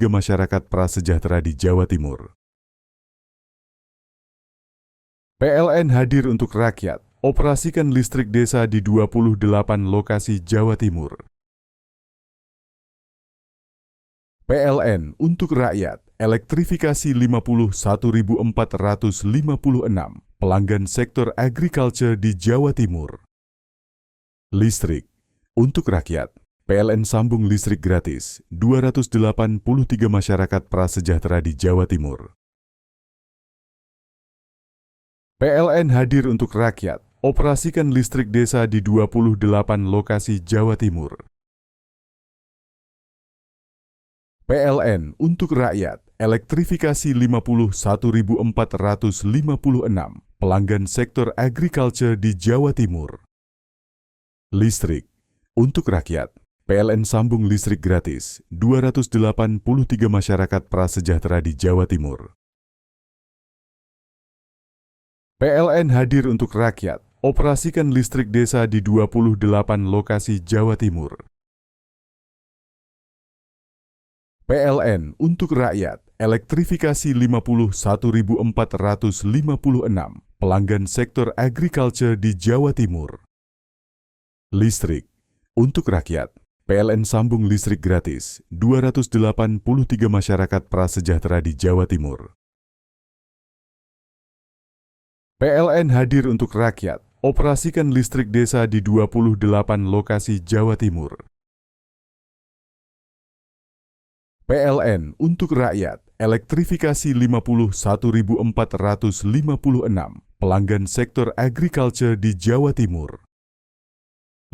masyarakat prasejahtera di Jawa Timur. PLN hadir untuk rakyat. Operasikan listrik desa di 28 lokasi Jawa Timur. PLN untuk rakyat. Elektrifikasi 51.456 pelanggan sektor agriculture di Jawa Timur. Listrik untuk rakyat. PLN sambung listrik gratis 283 masyarakat prasejahtera di Jawa Timur. PLN hadir untuk rakyat. Operasikan listrik desa di 28 lokasi Jawa Timur. PLN untuk rakyat. Elektrifikasi 51.456 pelanggan sektor agriculture di Jawa Timur. Listrik untuk rakyat. PLN sambung listrik gratis 283 masyarakat prasejahtera di Jawa Timur. PLN hadir untuk rakyat. Operasikan listrik desa di 28 lokasi Jawa Timur. PLN untuk rakyat. Elektrifikasi 51.456 pelanggan sektor agriculture di Jawa Timur. Listrik untuk rakyat. PLN sambung listrik gratis 283 masyarakat prasejahtera di Jawa Timur. PLN hadir untuk rakyat. Operasikan listrik desa di 28 lokasi Jawa Timur. PLN untuk rakyat. Elektrifikasi 51.456 pelanggan sektor agriculture di Jawa Timur.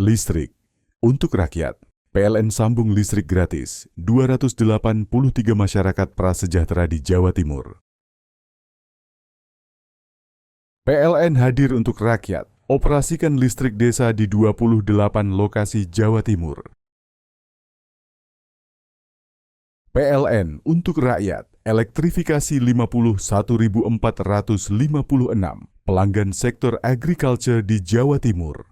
Listrik untuk rakyat. PLN sambung listrik gratis 283 masyarakat prasejahtera di Jawa Timur. PLN hadir untuk rakyat. Operasikan listrik desa di 28 lokasi Jawa Timur. PLN untuk rakyat. Elektrifikasi 51.456 pelanggan sektor agriculture di Jawa Timur.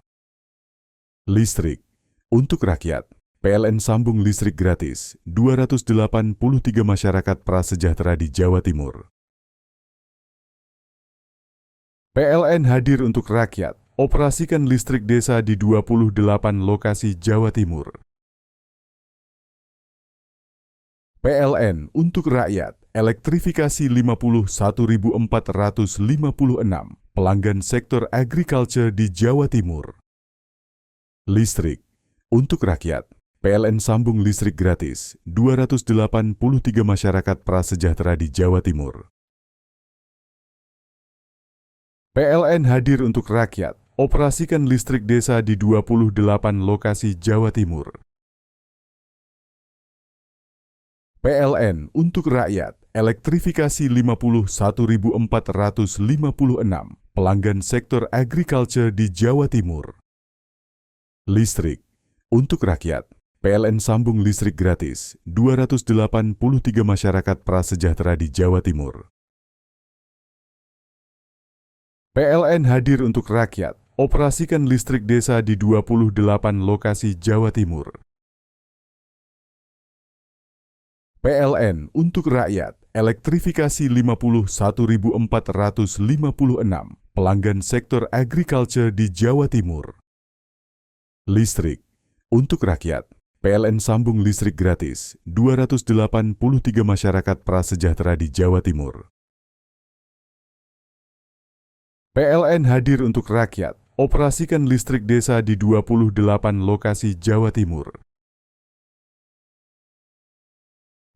Listrik untuk rakyat. PLN sambung listrik gratis 283 masyarakat prasejahtera di Jawa Timur. PLN hadir untuk rakyat. Operasikan listrik desa di 28 lokasi Jawa Timur. PLN untuk rakyat. Elektrifikasi 51.456 pelanggan sektor agriculture di Jawa Timur. Listrik untuk rakyat. PLN sambung listrik gratis 283 masyarakat prasejahtera di Jawa Timur. PLN hadir untuk rakyat. Operasikan listrik desa di 28 lokasi Jawa Timur. PLN untuk rakyat. Elektrifikasi 51.456 pelanggan sektor agriculture di Jawa Timur. Listrik untuk rakyat. PLN sambung listrik gratis 283 masyarakat prasejahtera di Jawa Timur. PLN hadir untuk rakyat. Operasikan listrik desa di 28 lokasi Jawa Timur. PLN untuk rakyat. Elektrifikasi 51.456 pelanggan sektor agriculture di Jawa Timur. Listrik untuk rakyat. PLN sambung listrik gratis 283 masyarakat prasejahtera di Jawa Timur. PLN hadir untuk rakyat. Operasikan listrik desa di 28 lokasi Jawa Timur.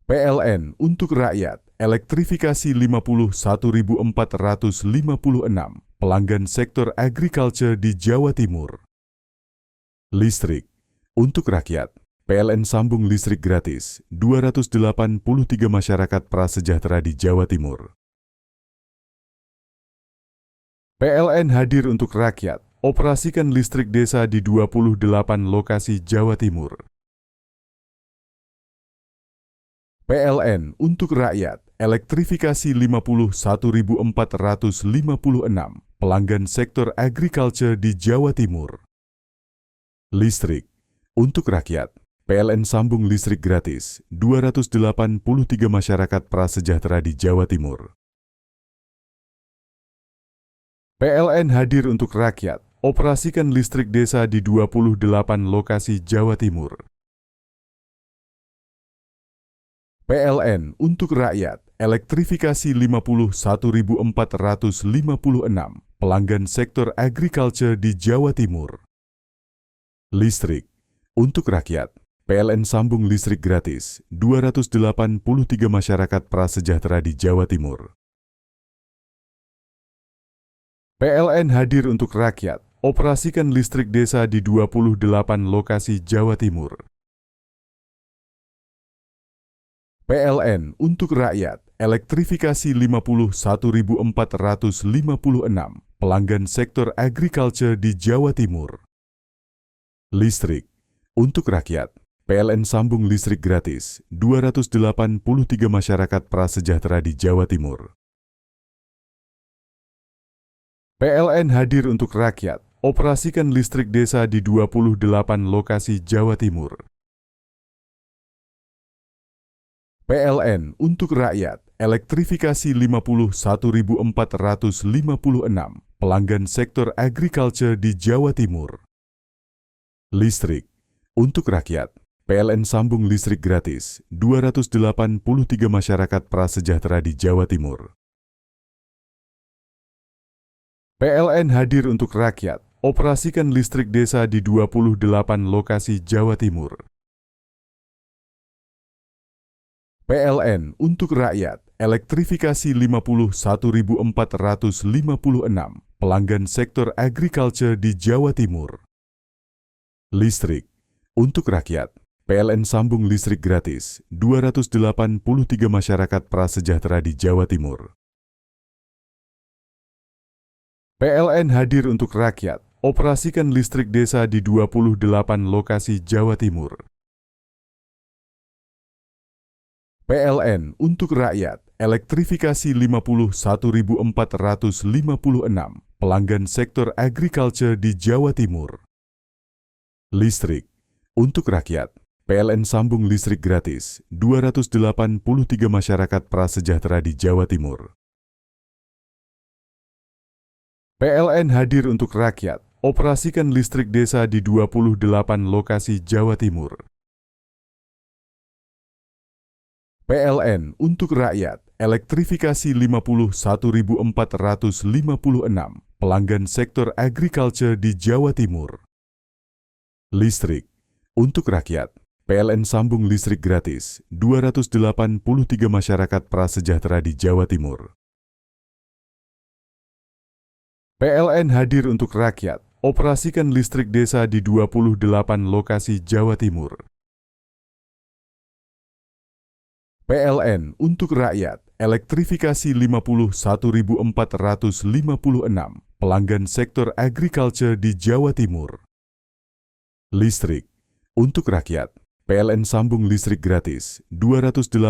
PLN untuk rakyat. Elektrifikasi 51.456 pelanggan sektor agriculture di Jawa Timur. Listrik untuk rakyat. PLN sambung listrik gratis 283 masyarakat prasejahtera di Jawa Timur. PLN hadir untuk rakyat. Operasikan listrik desa di 28 lokasi Jawa Timur. PLN untuk rakyat. Elektrifikasi 51.456 pelanggan sektor agriculture di Jawa Timur. Listrik untuk rakyat. PLN sambung listrik gratis 283 masyarakat prasejahtera di Jawa Timur. PLN hadir untuk rakyat. Operasikan listrik desa di 28 lokasi Jawa Timur. PLN untuk rakyat. Elektrifikasi 51.456 pelanggan sektor agriculture di Jawa Timur. Listrik untuk rakyat. PLN sambung listrik gratis 283 masyarakat prasejahtera di Jawa Timur. PLN hadir untuk rakyat. Operasikan listrik desa di 28 lokasi Jawa Timur. PLN untuk rakyat. Elektrifikasi 51.456 pelanggan sektor agriculture di Jawa Timur. Listrik untuk rakyat. PLN sambung listrik gratis 283 masyarakat prasejahtera di Jawa Timur. PLN hadir untuk rakyat. Operasikan listrik desa di 28 lokasi Jawa Timur. PLN untuk rakyat. Elektrifikasi 51.456 pelanggan sektor agriculture di Jawa Timur. Listrik untuk rakyat. PLN sambung listrik gratis 283 masyarakat prasejahtera di Jawa Timur. PLN hadir untuk rakyat. Operasikan listrik desa di 28 lokasi Jawa Timur. PLN untuk rakyat. Elektrifikasi 51.456 pelanggan sektor agriculture di Jawa Timur. Listrik untuk rakyat. PLN sambung listrik gratis 283 masyarakat prasejahtera di Jawa Timur. PLN hadir untuk rakyat. Operasikan listrik desa di 28 lokasi Jawa Timur. PLN untuk rakyat. Elektrifikasi 51.456 pelanggan sektor agriculture di Jawa Timur. Listrik untuk rakyat. PLN sambung listrik gratis 283 masyarakat prasejahtera di Jawa Timur. PLN hadir untuk rakyat. Operasikan listrik desa di 28 lokasi Jawa Timur. PLN untuk rakyat. Elektrifikasi 51.456 pelanggan sektor agriculture di Jawa Timur. Listrik untuk rakyat. PLN sambung listrik gratis 283 masyarakat prasejahtera di Jawa Timur. PLN hadir untuk rakyat. Operasikan listrik desa di 28 lokasi Jawa Timur. PLN untuk rakyat. Elektrifikasi 51.456 pelanggan sektor agriculture di Jawa Timur. Listrik untuk rakyat. PLN sambung listrik gratis 283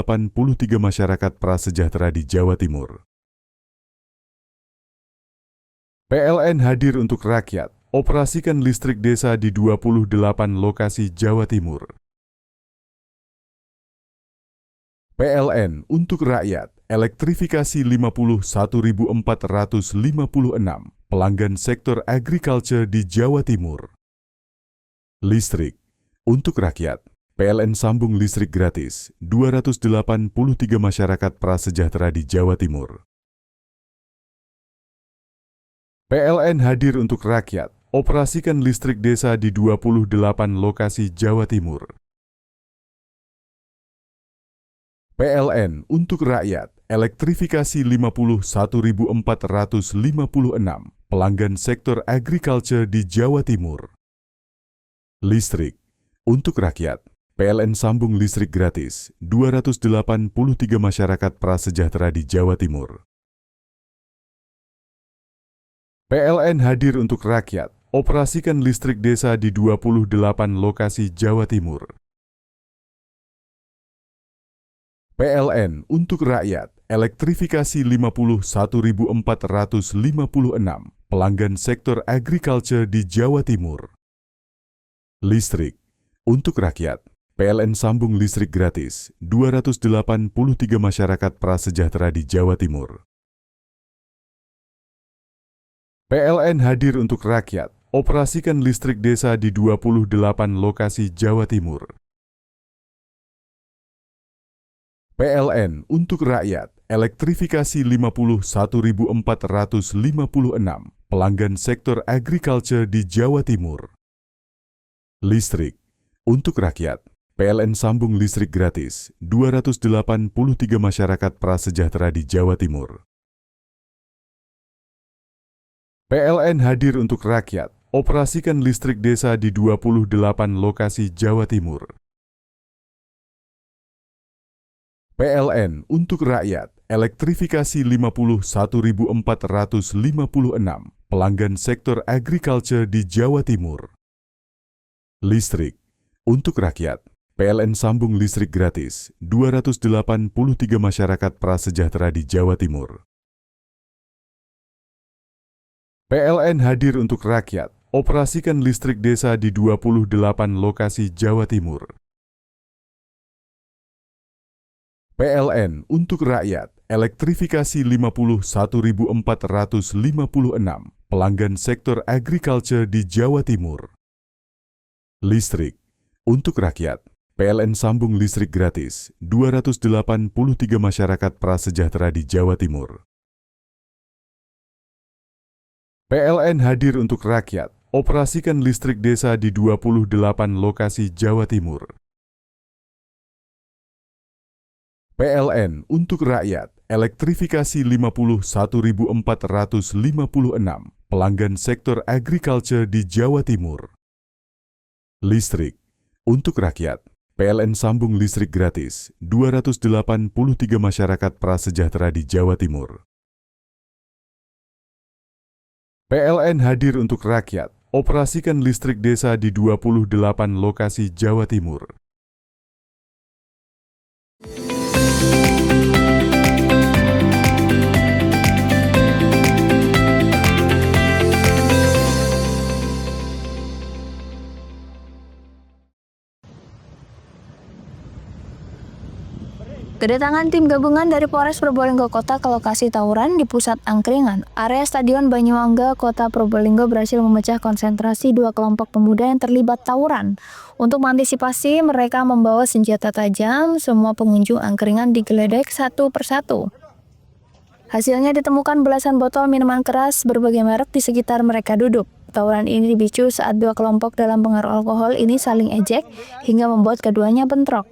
masyarakat prasejahtera di Jawa Timur. PLN hadir untuk rakyat. Operasikan listrik desa di 28 lokasi Jawa Timur. PLN untuk rakyat. Elektrifikasi 51.456 pelanggan sektor agriculture di Jawa Timur. Listrik untuk rakyat. PLN sambung listrik gratis 283 masyarakat prasejahtera di Jawa Timur. PLN hadir untuk rakyat. Operasikan listrik desa di 28 lokasi Jawa Timur. PLN untuk rakyat. Elektrifikasi 51.456 pelanggan sektor agriculture di Jawa Timur. Listrik untuk rakyat. PLN sambung listrik gratis 283 masyarakat prasejahtera di Jawa Timur. PLN hadir untuk rakyat. Operasikan listrik desa di 28 lokasi Jawa Timur. PLN untuk rakyat. Elektrifikasi 51.456 pelanggan sektor agriculture di Jawa Timur. Listrik untuk rakyat. PLN sambung listrik gratis 283 masyarakat prasejahtera di Jawa Timur. PLN hadir untuk rakyat. Operasikan listrik desa di 28 lokasi Jawa Timur. PLN untuk rakyat. Elektrifikasi 51.456 pelanggan sektor agriculture di Jawa Timur. Listrik untuk rakyat. PLN sambung listrik gratis 283 masyarakat prasejahtera di Jawa Timur. PLN hadir untuk rakyat. Operasikan listrik desa di 28 lokasi Jawa Timur. PLN untuk rakyat. Elektrifikasi 51.456 pelanggan sektor agriculture di Jawa Timur. Listrik untuk rakyat. PLN sambung listrik gratis 283 masyarakat prasejahtera di Jawa Timur. PLN hadir untuk rakyat. Operasikan listrik desa di 28 lokasi Jawa Timur. PLN untuk rakyat. Elektrifikasi 51.456 pelanggan sektor agriculture di Jawa Timur. Listrik untuk rakyat. PLN sambung listrik gratis 283 masyarakat prasejahtera di Jawa Timur. PLN hadir untuk rakyat. Operasikan listrik desa di 28 lokasi Jawa Timur. PLN untuk rakyat. Elektrifikasi 51.456 pelanggan sektor agriculture di Jawa Timur. Listrik untuk rakyat. PLN sambung listrik gratis 283 masyarakat prasejahtera di Jawa Timur. PLN hadir untuk rakyat. Operasikan listrik desa di 28 lokasi Jawa Timur. Kedatangan tim gabungan dari Polres Probolinggo Kota ke lokasi tawuran di pusat angkringan, area Stadion Banyuangga, Kota Probolinggo berhasil memecah konsentrasi dua kelompok pemuda yang terlibat tawuran. Untuk mengantisipasi, mereka membawa senjata tajam. Semua pengunjung angkringan digeledah satu persatu. Hasilnya ditemukan belasan botol minuman keras berbagai merek di sekitar mereka duduk. Tawuran ini dipicu saat dua kelompok dalam pengaruh alkohol ini saling ejek hingga membuat keduanya bentrok.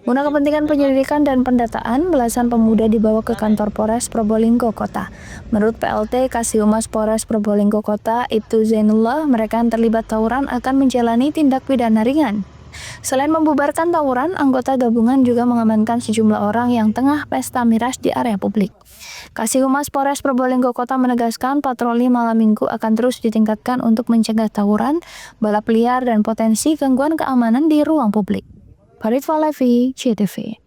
Guna kepentingan penyelidikan dan pendataan, belasan pemuda dibawa ke kantor Polres Probolinggo Kota. Menurut PLT Kasih-Humas Polres Probolinggo Kota, Ibtu Zainullah, mereka yang terlibat tawuran akan menjalani tindak pidana ringan. Selain membubarkan tawuran, anggota gabungan juga mengamankan sejumlah orang yang tengah pesta miras di area publik. Kasih-Humas Polres Probolinggo Kota menegaskan patroli malam minggu akan terus ditingkatkan untuk mencegah tawuran, balap liar, dan potensi gangguan keamanan di ruang publik. Farid Falevi, CTV.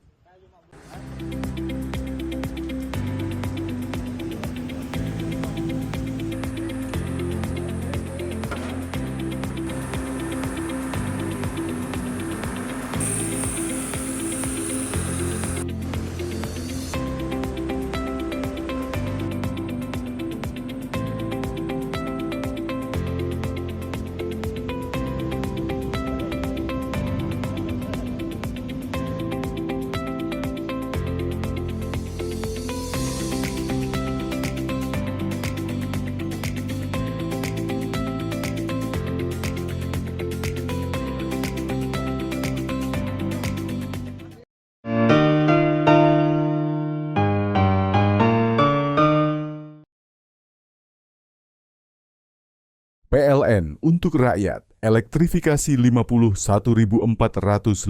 PLN untuk rakyat. Elektrifikasi 51.456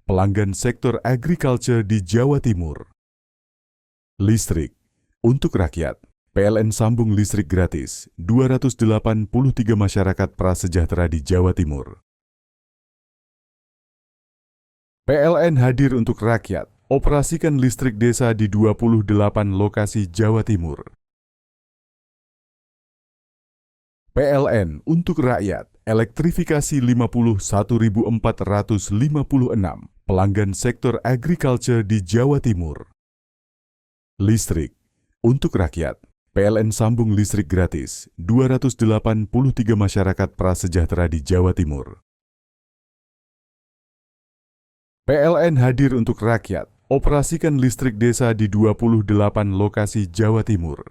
pelanggan sektor agriculture di Jawa Timur. Listrik untuk rakyat. PLN sambung listrik gratis 283 masyarakat prasejahtera di Jawa Timur. PLN hadir untuk rakyat. Operasikan listrik desa di 28 lokasi Jawa Timur. PLN untuk rakyat. Elektrifikasi 51.456 pelanggan sektor agriculture di Jawa Timur. Listrik untuk rakyat. PLN sambung listrik gratis 283 masyarakat prasejahtera di Jawa Timur. PLN hadir untuk rakyat. Operasikan listrik desa di 28 lokasi Jawa Timur.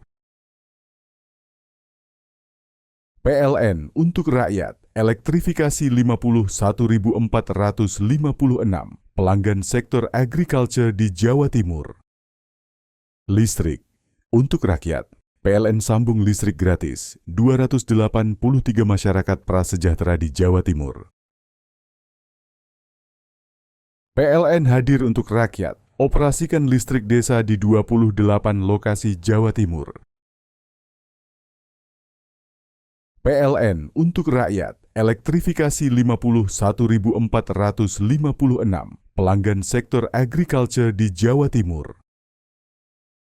PLN untuk rakyat. Elektrifikasi 51.456 pelanggan sektor agriculture di Jawa Timur. Listrik untuk rakyat. PLN sambung listrik gratis 283 masyarakat prasejahtera di Jawa Timur. PLN hadir untuk rakyat. Operasikan listrik desa di 28 lokasi Jawa Timur. PLN untuk rakyat. elektrifikasi 51.456 pelanggan sektor agriculture di Jawa Timur.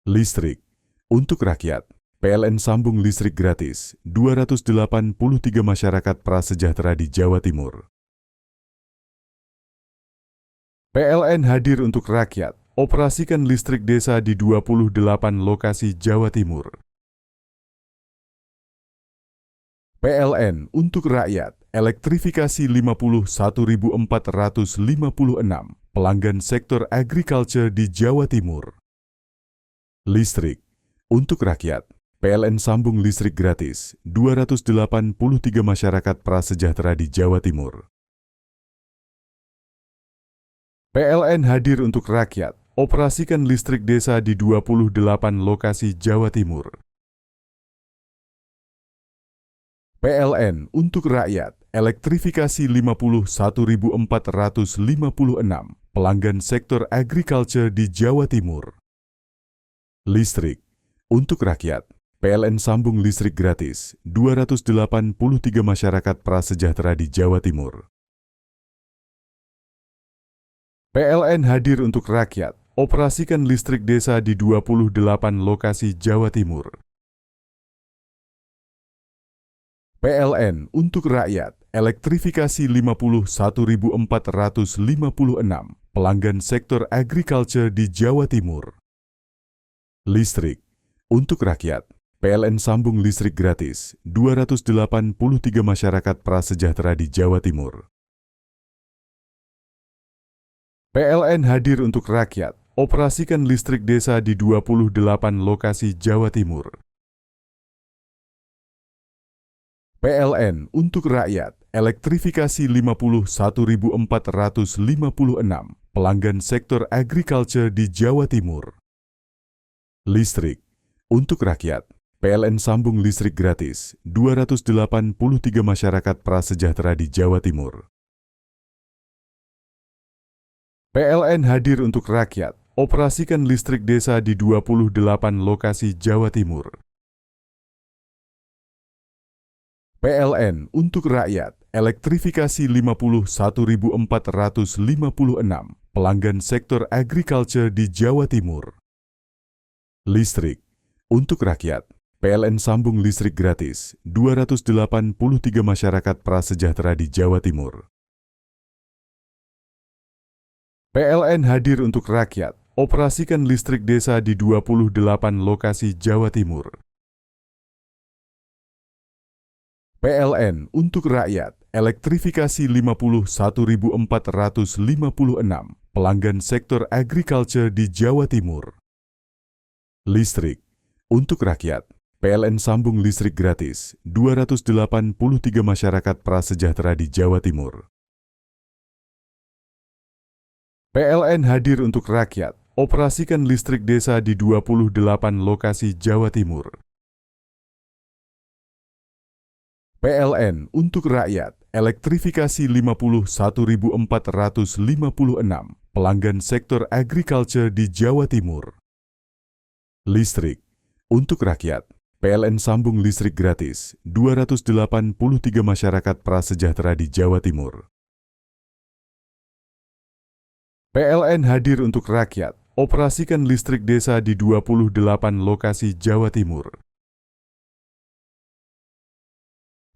Listrik untuk rakyat, PLN sambung listrik gratis 283 masyarakat prasejahtera di Jawa Timur. PLN hadir untuk rakyat, operasikan listrik desa di 28 lokasi Jawa Timur. PLN untuk rakyat, elektrifikasi 51.456 pelanggan sektor agriculture di Jawa Timur. Listrik untuk rakyat, PLN sambung listrik gratis 283 masyarakat prasejahtera di Jawa Timur. PLN hadir untuk rakyat, operasikan listrik desa di 28 lokasi Jawa Timur. PLN untuk rakyat, elektrifikasi 51.456 pelanggan sektor agriculture di Jawa Timur. Listrik untuk rakyat, PLN sambung listrik gratis 283 masyarakat prasejahtera di Jawa Timur. PLN hadir untuk rakyat, operasikan listrik desa di 28 lokasi Jawa Timur. PLN untuk rakyat, elektrifikasi 51.456 pelanggan sektor agriculture di Jawa Timur. Listrik untuk rakyat, PLN sambung listrik gratis 283 masyarakat prasejahtera di Jawa Timur. PLN hadir untuk rakyat, operasikan listrik desa di 28 lokasi Jawa Timur. PLN untuk rakyat, elektrifikasi 51.456 pelanggan sektor agriculture di Jawa Timur. Listrik untuk rakyat, PLN sambung listrik gratis 283 masyarakat prasejahtera di Jawa Timur. PLN hadir untuk rakyat, operasikan listrik desa di 28 lokasi Jawa Timur. PLN untuk rakyat, elektrifikasi 51.456 pelanggan sektor agriculture di Jawa Timur. Listrik untuk rakyat, PLN sambung listrik gratis 283 masyarakat prasejahtera di Jawa Timur. PLN hadir untuk rakyat, operasikan listrik desa di 28 lokasi Jawa Timur. PLN untuk rakyat, elektrifikasi 51.456 pelanggan sektor agriculture di Jawa Timur. Listrik untuk rakyat, PLN sambung listrik gratis 283 masyarakat prasejahtera di Jawa Timur. PLN hadir untuk rakyat, operasikan listrik desa di 28 lokasi Jawa Timur. PLN untuk rakyat, elektrifikasi 51.456 pelanggan sektor agriculture di Jawa Timur. Listrik untuk rakyat, PLN sambung listrik gratis 283 masyarakat prasejahtera di Jawa Timur. PLN hadir untuk rakyat, operasikan listrik desa di 28 lokasi Jawa Timur.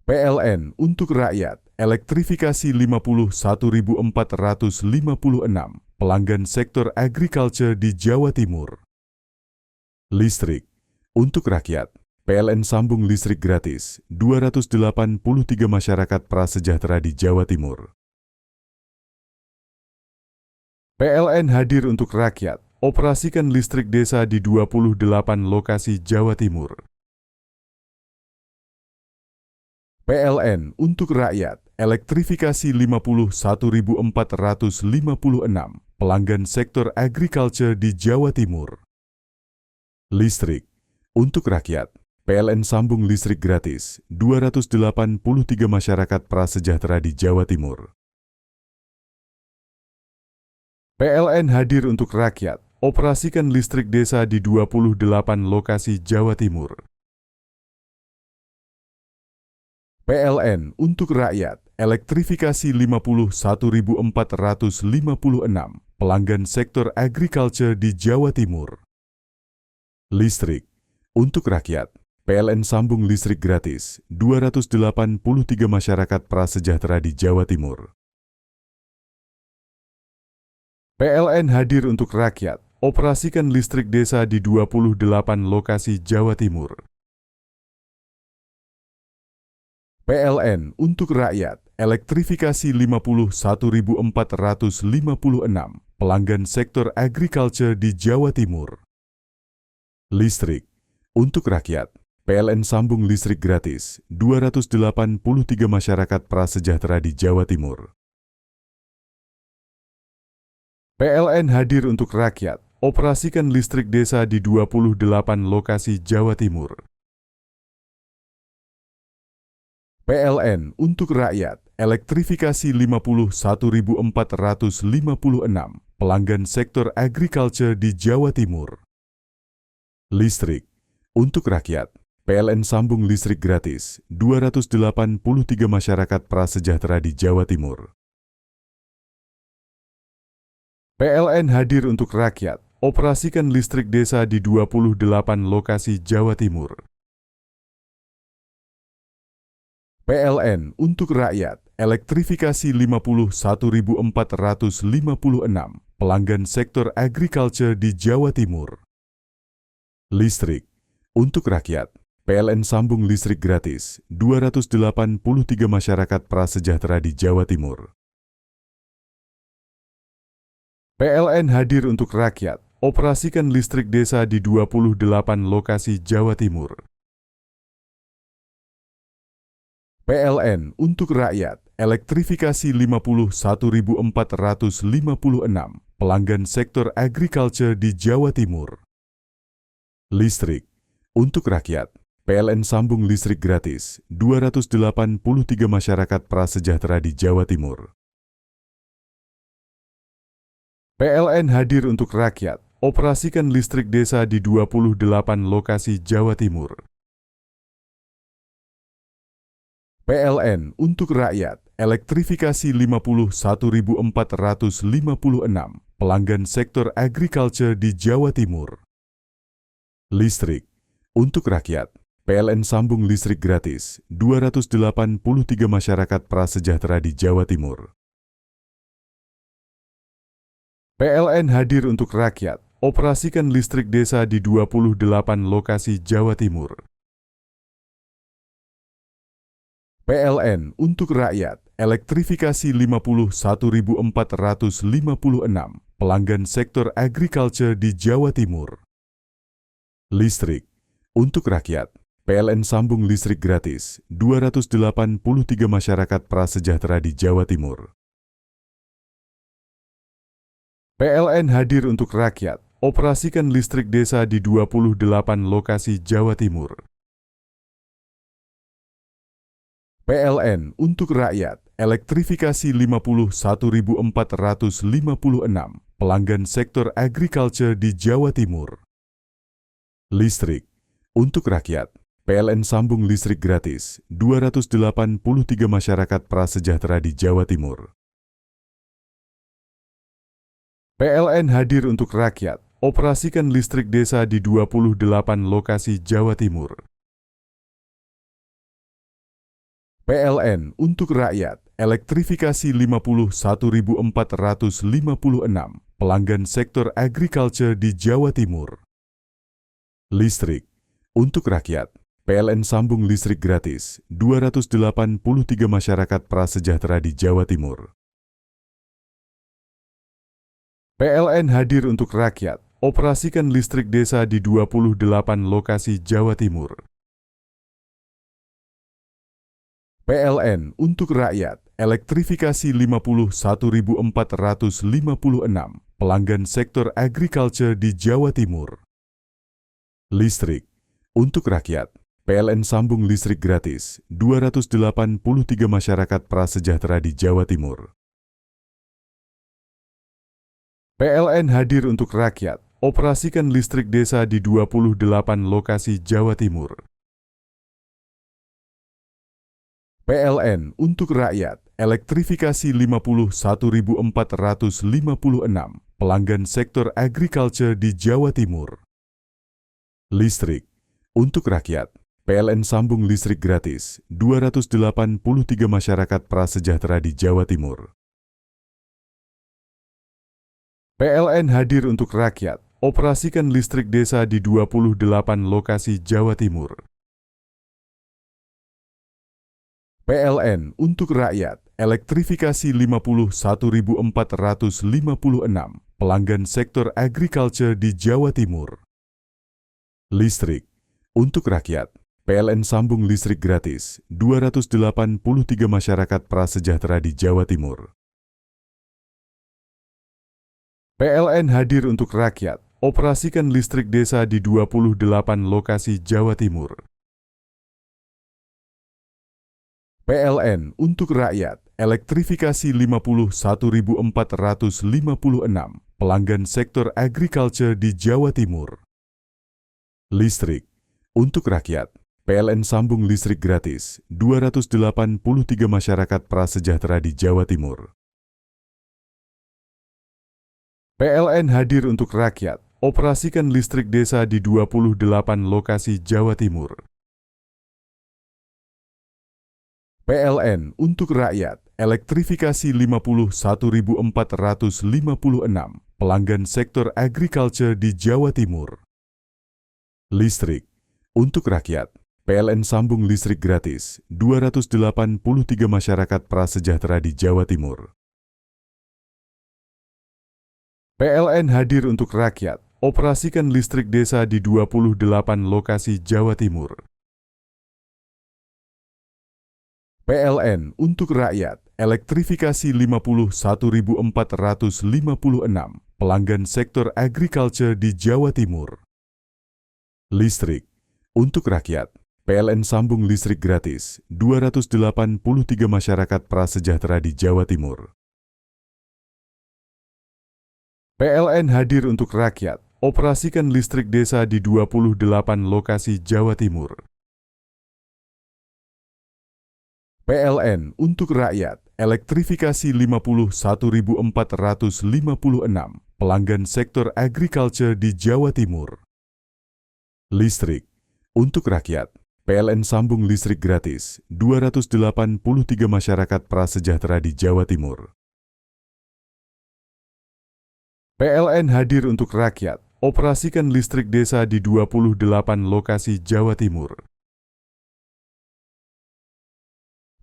PLN untuk rakyat, elektrifikasi 51.456 pelanggan sektor agriculture di Jawa Timur. Listrik untuk rakyat, PLN sambung listrik gratis 283 masyarakat prasejahtera di Jawa Timur. PLN hadir untuk rakyat, operasikan listrik desa di 28 lokasi Jawa Timur. PLN untuk rakyat, elektrifikasi 51.456 pelanggan sektor agriculture di Jawa Timur. Listrik untuk rakyat, PLN sambung listrik gratis 283 masyarakat prasejahtera di Jawa Timur. PLN hadir untuk rakyat, operasikan listrik desa di 28 lokasi Jawa Timur. PLN untuk rakyat, elektrifikasi 51.456 pelanggan sektor agriculture di Jawa Timur. Listrik untuk rakyat, PLN sambung listrik gratis 283 masyarakat prasejahtera di Jawa Timur. PLN hadir untuk rakyat, operasikan listrik desa di 28 lokasi Jawa Timur. PLN untuk rakyat, elektrifikasi 51.456 pelanggan sektor agriculture di Jawa Timur. Listrik untuk rakyat, PLN sambung listrik gratis 283 masyarakat prasejahtera di Jawa Timur. PLN hadir untuk rakyat, operasikan listrik desa di 28 lokasi Jawa Timur. PLN untuk rakyat, elektrifikasi 51.456 pelanggan sektor agriculture di Jawa Timur. Listrik untuk rakyat, PLN sambung listrik gratis 283 masyarakat prasejahtera di Jawa Timur. PLN hadir untuk rakyat, operasikan listrik desa di 28 lokasi Jawa Timur. PLN untuk rakyat, elektrifikasi 51.456 pelanggan sektor agriculture di Jawa Timur. Listrik untuk rakyat, PLN sambung listrik gratis 283 masyarakat prasejahtera di Jawa Timur. PLN hadir untuk rakyat, operasikan listrik desa di 28 lokasi Jawa Timur. PLN untuk rakyat, elektrifikasi 51.456 pelanggan sektor agriculture di Jawa Timur. Listrik untuk rakyat, PLN sambung listrik gratis 283 masyarakat prasejahtera di Jawa Timur. PLN hadir untuk rakyat, operasikan listrik desa di 28 lokasi Jawa Timur. PLN untuk rakyat, elektrifikasi 51.456 pelanggan sektor agriculture di Jawa Timur. Listrik untuk rakyat, PLN sambung listrik gratis 283 masyarakat prasejahtera di Jawa Timur. PLN hadir untuk rakyat, operasikan listrik desa di 28 lokasi Jawa Timur. PLN untuk rakyat, elektrifikasi 51.456 pelanggan sektor agriculture di Jawa Timur. Listrik untuk rakyat, PLN sambung listrik gratis 283 masyarakat prasejahtera di Jawa Timur. PLN hadir untuk rakyat, operasikan listrik desa di 28 lokasi Jawa Timur. PLN untuk rakyat, elektrifikasi 51.456 pelanggan sektor agriculture di Jawa Timur. Listrik untuk rakyat, PLN sambung listrik gratis 283 masyarakat prasejahtera di Jawa Timur. PLN hadir untuk rakyat, operasikan listrik desa di 28 lokasi Jawa Timur. PLN untuk rakyat, elektrifikasi 51.456 pelanggan sektor agriculture di Jawa Timur. Listrik untuk rakyat, PLN sambung listrik gratis 283 masyarakat prasejahtera di Jawa Timur. PLN hadir untuk rakyat, operasikan listrik desa di 28 lokasi Jawa Timur. PLN untuk rakyat, elektrifikasi 51.456 pelanggan sektor agriculture di Jawa Timur. Listrik untuk rakyat, PLN sambung listrik gratis 283 masyarakat prasejahtera di Jawa Timur. PLN hadir untuk rakyat, operasikan listrik desa di 28 lokasi Jawa Timur. PLN untuk rakyat, elektrifikasi 51.456 pelanggan sektor agriculture di Jawa Timur. Listrik untuk rakyat, PLN sambung listrik gratis 283 masyarakat prasejahtera di Jawa Timur. PLN hadir untuk rakyat, operasikan listrik desa di 28 lokasi Jawa Timur. PLN untuk rakyat, elektrifikasi 51.456 pelanggan sektor agriculture di Jawa Timur. Listrik untuk rakyat, PLN sambung listrik gratis 283 masyarakat prasejahtera di Jawa Timur. PLN hadir untuk rakyat, operasikan listrik desa di 28 lokasi Jawa Timur. PLN untuk rakyat, elektrifikasi 51.456 pelanggan sektor agriculture di Jawa Timur. Listrik untuk rakyat, PLN sambung listrik gratis 283 masyarakat prasejahtera di Jawa Timur. PLN hadir untuk rakyat, operasikan listrik desa di 28 lokasi Jawa Timur. PLN untuk rakyat, elektrifikasi 51.456 pelanggan sektor agriculture di Jawa Timur. Listrik untuk rakyat, PLN sambung listrik gratis 283 masyarakat prasejahtera di Jawa Timur. PLN hadir untuk rakyat, operasikan listrik desa di 28 lokasi Jawa Timur. PLN untuk rakyat, elektrifikasi 51.456 pelanggan sektor agriculture di Jawa Timur. Listrik untuk rakyat, PLN sambung listrik gratis 283 masyarakat prasejahtera di Jawa Timur. PLN hadir untuk rakyat, operasikan listrik desa di 28 lokasi Jawa Timur. PLN untuk rakyat, elektrifikasi 51.456 pelanggan sektor agriculture di Jawa Timur. Listrik untuk rakyat, PLN sambung listrik gratis 283 masyarakat prasejahtera di Jawa Timur. PLN hadir untuk rakyat, operasikan listrik desa di 28 lokasi Jawa Timur.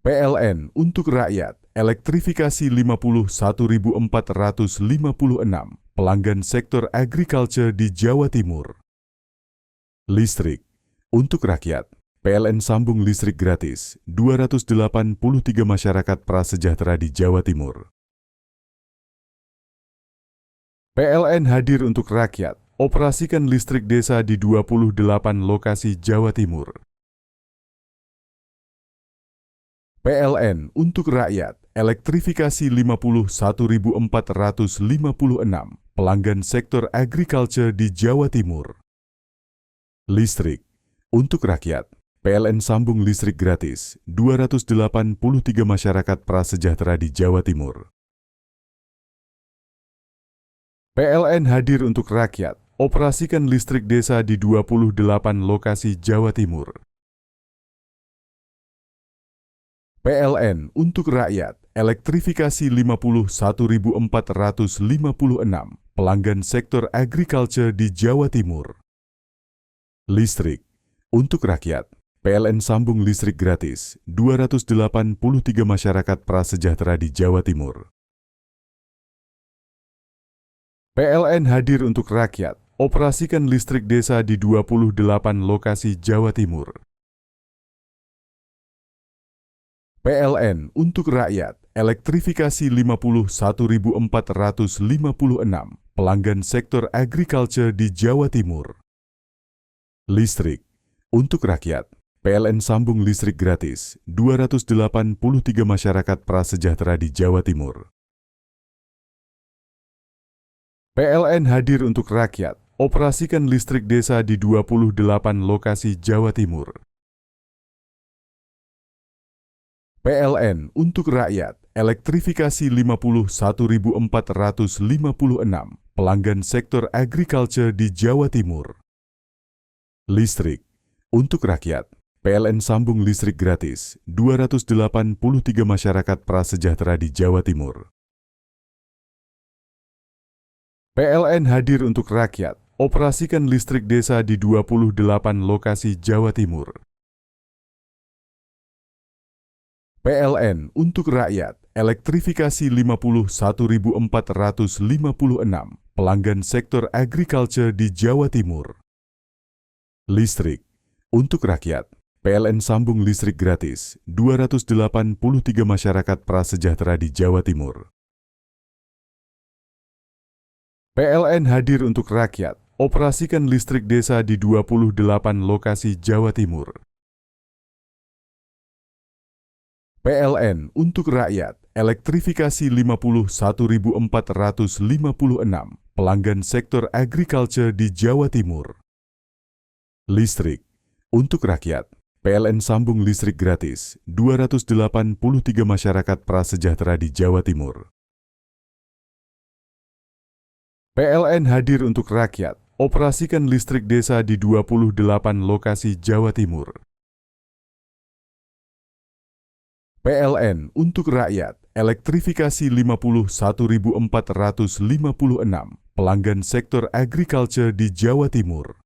PLN untuk rakyat, elektrifikasi 51.456 pelanggan sektor agriculture di Jawa Timur. Listrik untuk rakyat, PLN sambung listrik gratis 283 masyarakat prasejahtera di Jawa Timur. PLN hadir untuk rakyat, operasikan listrik desa di 28 lokasi Jawa Timur. PLN untuk rakyat, elektrifikasi 51.456 pelanggan sektor agriculture di Jawa Timur. Listrik untuk rakyat, PLN sambung listrik gratis 283 masyarakat prasejahtera di Jawa Timur. PLN hadir untuk rakyat, operasikan listrik desa di 28 lokasi Jawa Timur. PLN untuk rakyat, elektrifikasi 51.456 pelanggan sektor agriculture di Jawa Timur. Listrik untuk rakyat, PLN sambung listrik gratis 283 masyarakat prasejahtera di Jawa Timur. PLN hadir untuk rakyat, operasikan listrik desa di 28 lokasi Jawa Timur. PLN untuk rakyat, elektrifikasi 51.456 pelanggan sektor agriculture di Jawa Timur. Listrik untuk rakyat, PLN sambung listrik gratis 283 masyarakat prasejahtera di Jawa Timur. PLN hadir untuk rakyat, operasikan listrik desa di 28 lokasi Jawa Timur. PLN untuk rakyat, elektrifikasi 51.456 pelanggan sektor agriculture di Jawa Timur. Listrik untuk rakyat. PLN sambung listrik gratis 283 masyarakat prasejahtera di Jawa Timur. PLN hadir untuk rakyat, operasikan listrik desa di 28 lokasi Jawa Timur. PLN untuk rakyat, elektrifikasi 51.456 pelanggan sektor agriculture di Jawa Timur. Listrik untuk rakyat. PLN sambung listrik gratis 283 masyarakat prasejahtera di Jawa Timur. PLN hadir untuk rakyat, operasikan listrik desa di 28 lokasi Jawa Timur. PLN untuk rakyat, elektrifikasi 51.456 pelanggan sektor agriculture di Jawa Timur. Listrik untuk rakyat. PLN sambung listrik gratis 283 masyarakat prasejahtera di Jawa Timur. PLN hadir untuk rakyat, operasikan listrik desa di 28 lokasi Jawa Timur. PLN untuk rakyat, elektrifikasi 51.456 pelanggan sektor agriculture di Jawa Timur.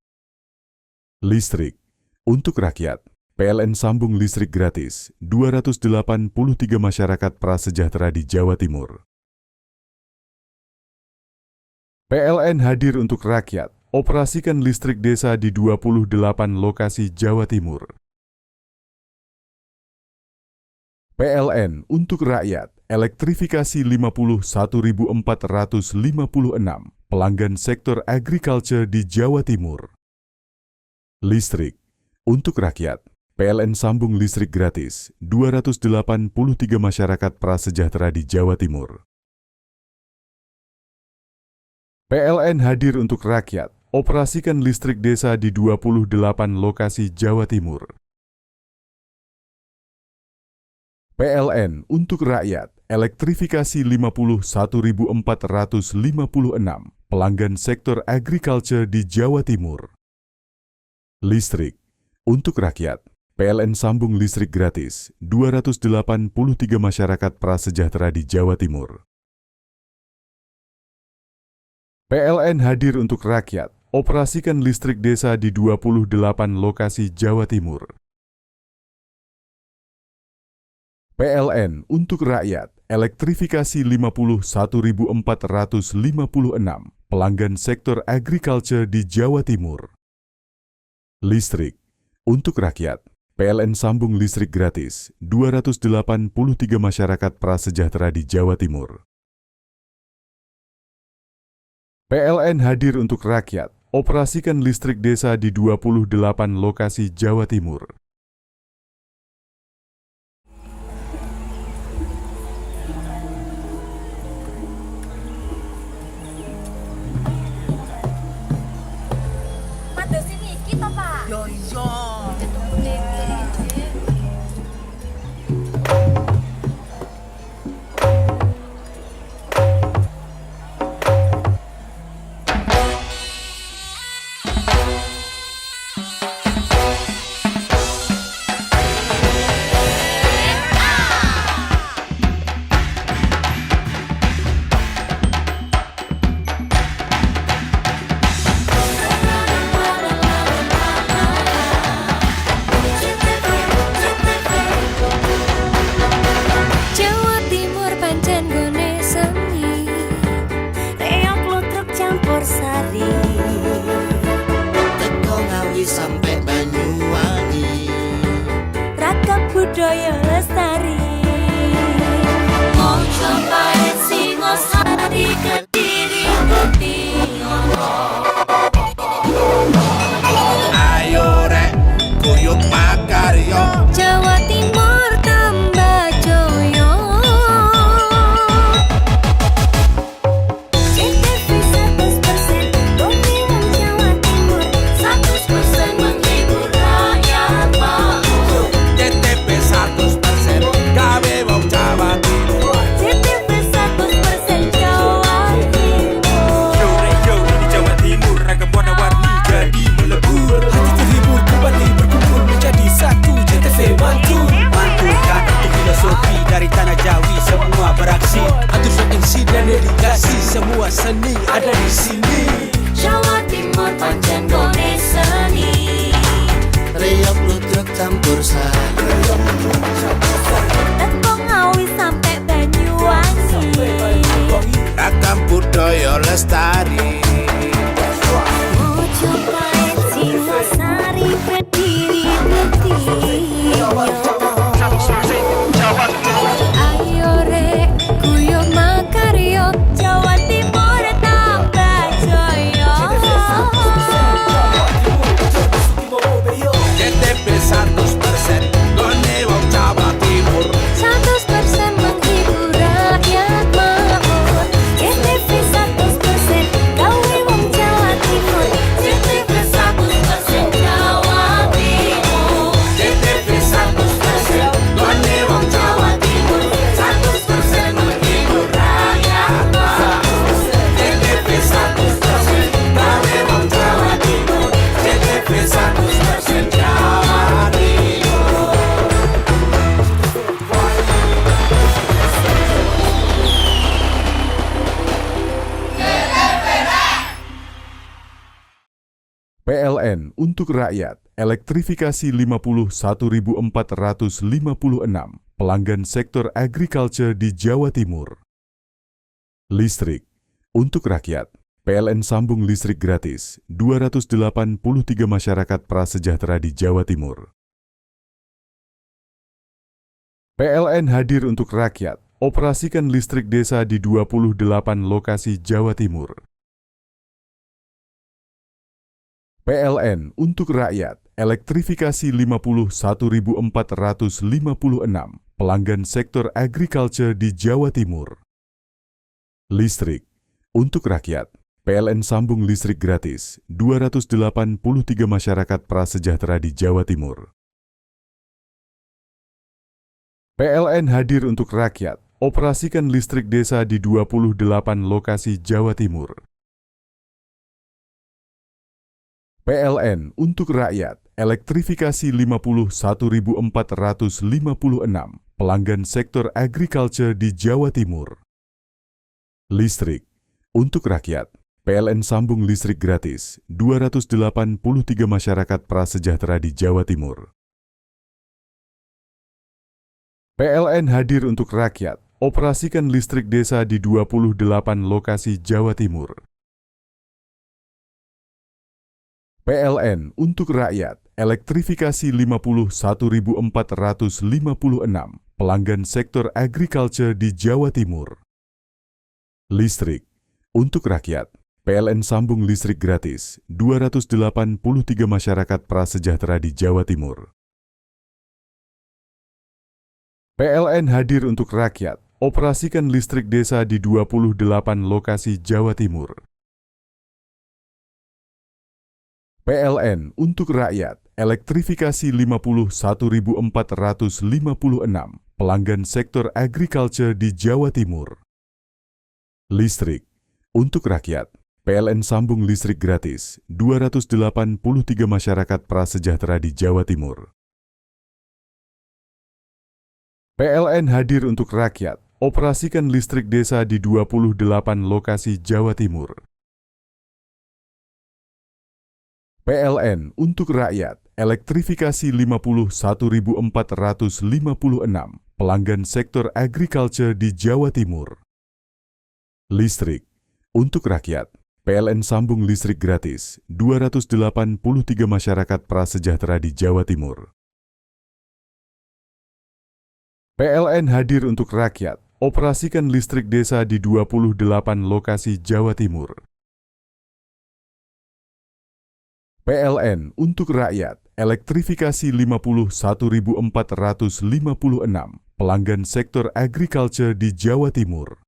Listrik untuk rakyat. PLN sambung listrik gratis 283 masyarakat prasejahtera di Jawa Timur. PLN hadir untuk rakyat, operasikan listrik desa di 28 lokasi Jawa Timur. PLN untuk rakyat, elektrifikasi 51.456 pelanggan sektor agriculture di Jawa Timur. Listrik untuk rakyat. PLN sambung listrik gratis 283 masyarakat prasejahtera di Jawa Timur. PLN hadir untuk rakyat, operasikan listrik desa di 28 lokasi Jawa Timur. PLN untuk rakyat, elektrifikasi 51.456 pelanggan sektor agriculture di Jawa Timur. Listrik untuk rakyat. PLN sambung listrik gratis 283 masyarakat prasejahtera di Jawa Timur. PLN hadir untuk rakyat, operasikan listrik desa di 28 lokasi Jawa Timur. PLN untuk rakyat, elektrifikasi 51.456 pelanggan sektor agriculture di Jawa Timur. Listrik untuk rakyat. PLN sambung listrik gratis 283 masyarakat prasejahtera di Jawa Timur. PLN hadir untuk rakyat, operasikan listrik desa di 28 lokasi Jawa Timur. Madu sini kita, Pak. Yo iya. Jawa Timur pancen gone seni, reok lutruk campur sari. Teko Ngawi sampai Banyuwangi, Ragam budaya lestari. Mojo Pahit Singosari Kediri Kutingono. Ayo rek, guyub makaryo. Jawa Timur tambah joyo. CTV 100% dongeng wong Jawa Timur, 100% menghibur rakyat makmur. TTP 100% untuk rakyat, elektrifikasi 51.456 pelanggan sektor agriculture di Jawa Timur. Listrik untuk rakyat, PLN sambung listrik gratis 283 masyarakat prasejahtera di Jawa Timur. PLN hadir untuk rakyat, operasikan listrik desa di 28 lokasi Jawa Timur. PLN untuk rakyat, elektrifikasi 51.456 pelanggan sektor agriculture di Jawa Timur. Listrik untuk rakyat, PLN sambung listrik gratis 283 masyarakat prasejahtera di Jawa Timur. PLN hadir untuk rakyat, operasikan listrik desa di 28 lokasi Jawa Timur. PLN untuk rakyat, elektrifikasi 51.456 pelanggan sektor agriculture di Jawa Timur. Listrik untuk rakyat, PLN sambung listrik gratis 283 masyarakat prasejahtera di Jawa Timur. PLN hadir untuk rakyat, operasikan listrik desa di 28 lokasi Jawa Timur. PLN untuk rakyat, elektrifikasi 51.456 pelanggan sektor agriculture di Jawa Timur. Listrik untuk rakyat, PLN sambung listrik gratis 283 masyarakat prasejahtera di Jawa Timur. PLN hadir untuk rakyat, operasikan listrik desa di 28 lokasi Jawa Timur. PLN untuk rakyat, elektrifikasi 51.456 pelanggan sektor agriculture di Jawa Timur. Listrik untuk rakyat, PLN sambung listrik gratis 283 masyarakat prasejahtera di Jawa Timur. PLN hadir untuk rakyat, operasikan listrik desa di 28 lokasi Jawa Timur. PLN untuk rakyat, elektrifikasi 51.456 pelanggan sektor agriculture di Jawa Timur. Listrik untuk rakyat, PLN sambung listrik gratis 283 masyarakat prasejahtera di Jawa Timur. PLN hadir untuk rakyat, operasikan listrik desa di 28 lokasi Jawa Timur. PLN untuk rakyat, elektrifikasi 51.456 pelanggan sektor agriculture di Jawa Timur.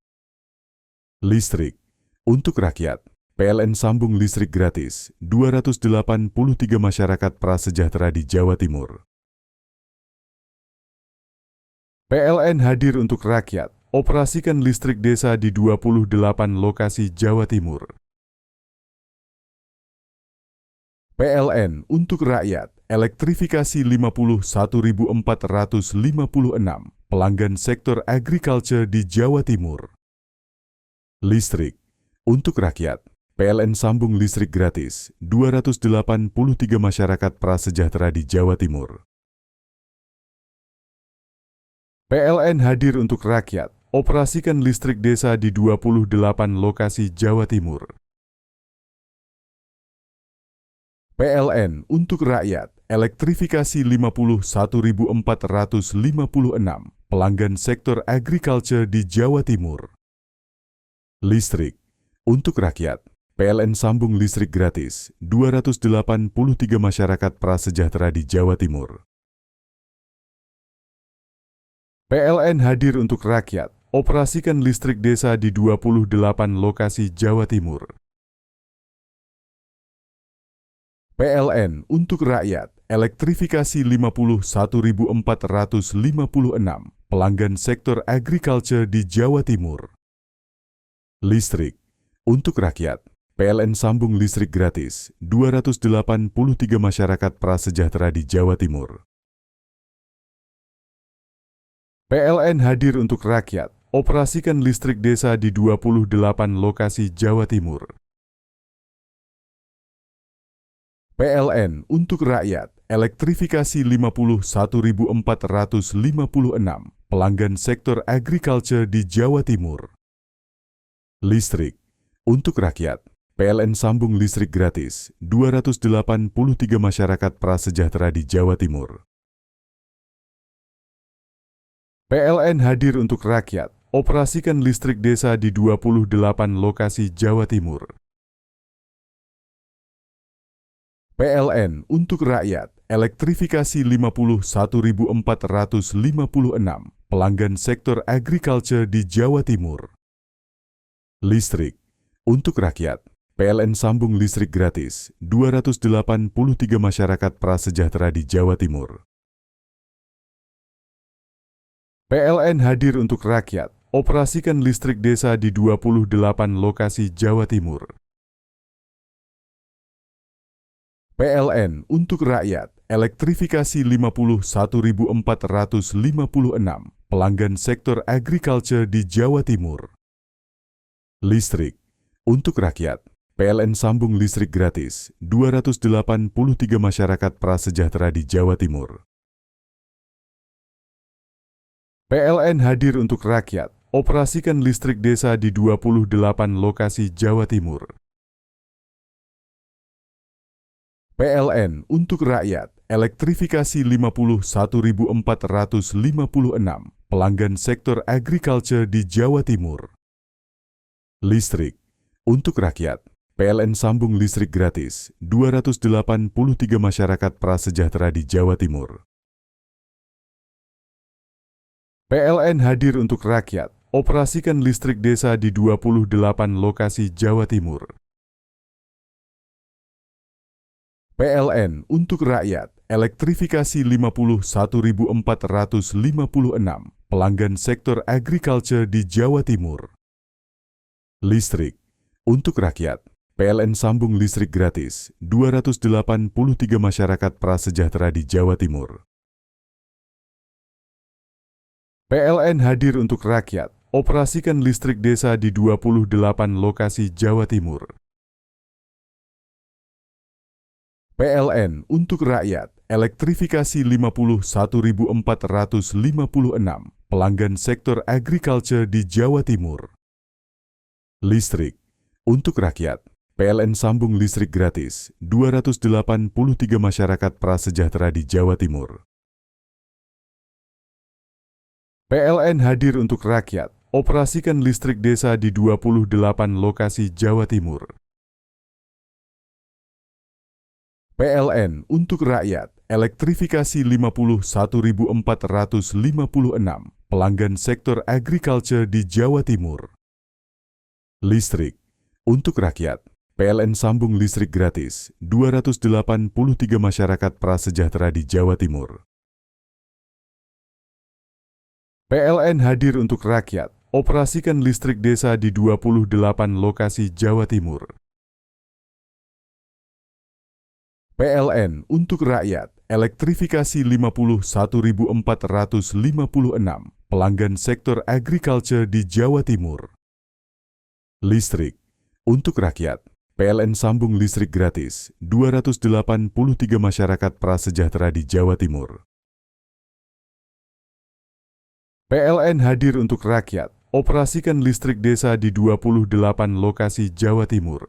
Listrik untuk rakyat, PLN sambung listrik gratis 283 masyarakat prasejahtera di Jawa Timur. PLN hadir untuk rakyat, operasikan listrik desa di 28 lokasi Jawa Timur. PLN untuk rakyat, elektrifikasi 51.456 pelanggan sektor agriculture di Jawa Timur. Listrik untuk rakyat, PLN sambung listrik gratis 283 masyarakat prasejahtera di Jawa Timur. PLN hadir untuk rakyat, operasikan listrik desa di 28 lokasi Jawa Timur. PLN untuk rakyat, elektrifikasi 51.456 pelanggan sektor agriculture di Jawa Timur. Listrik untuk rakyat, PLN sambung listrik gratis 283 masyarakat prasejahtera di Jawa Timur. PLN hadir untuk rakyat, operasikan listrik desa di 28 lokasi Jawa Timur. PLN untuk rakyat, elektrifikasi 51.456 pelanggan sektor agriculture di Jawa Timur. Listrik untuk rakyat, PLN sambung listrik gratis 283 masyarakat prasejahtera di Jawa Timur. PLN hadir untuk rakyat, operasikan listrik desa di 28 lokasi Jawa Timur. PLN untuk rakyat, elektrifikasi 51.456 pelanggan sektor agriculture di Jawa Timur. Listrik untuk rakyat, PLN sambung listrik gratis 283 masyarakat prasejahtera di Jawa Timur. PLN hadir untuk rakyat, operasikan listrik desa di 28 lokasi Jawa Timur. PLN untuk rakyat, elektrifikasi 51.456 pelanggan sektor agriculture di Jawa Timur. Listrik untuk rakyat, PLN sambung listrik gratis 283 masyarakat prasejahtera di Jawa Timur. PLN hadir untuk rakyat, operasikan listrik desa di 28 lokasi Jawa Timur. PLN untuk rakyat, elektrifikasi 51.456 pelanggan sektor agriculture di Jawa Timur. Listrik untuk rakyat, PLN sambung listrik gratis 283 masyarakat prasejahtera di Jawa Timur. PLN hadir untuk rakyat, operasikan listrik desa di 28 lokasi Jawa Timur. PLN untuk rakyat, elektrifikasi 51.456 pelanggan sektor agriculture di Jawa Timur. Listrik untuk rakyat, PLN sambung listrik gratis 283 masyarakat prasejahtera di Jawa Timur. PLN hadir untuk rakyat, operasikan listrik desa di 28 lokasi Jawa Timur. PLN untuk rakyat, elektrifikasi 51.456 pelanggan sektor agriculture di Jawa Timur. Listrik untuk rakyat, PLN sambung listrik gratis 283 masyarakat prasejahtera di Jawa Timur. PLN hadir untuk rakyat, operasikan listrik desa di 28 lokasi Jawa Timur. PLN untuk rakyat, elektrifikasi 51.456 pelanggan sektor agriculture di Jawa Timur. Listrik untuk rakyat, PLN sambung listrik gratis 283 masyarakat prasejahtera di Jawa Timur. PLN hadir untuk rakyat, operasikan listrik desa di 28 lokasi Jawa Timur. PLN untuk rakyat, elektrifikasi 51.456 pelanggan sektor agriculture di Jawa Timur. Listrik untuk rakyat, PLN sambung listrik gratis 283 masyarakat prasejahtera di Jawa Timur. PLN hadir untuk rakyat, operasikan listrik desa di 28 lokasi Jawa Timur. PLN untuk rakyat, elektrifikasi 51.456 pelanggan sektor agriculture di Jawa Timur. Listrik untuk rakyat, PLN sambung listrik gratis 283 masyarakat prasejahtera di Jawa Timur. PLN hadir untuk rakyat, operasikan listrik desa di 28 lokasi Jawa Timur.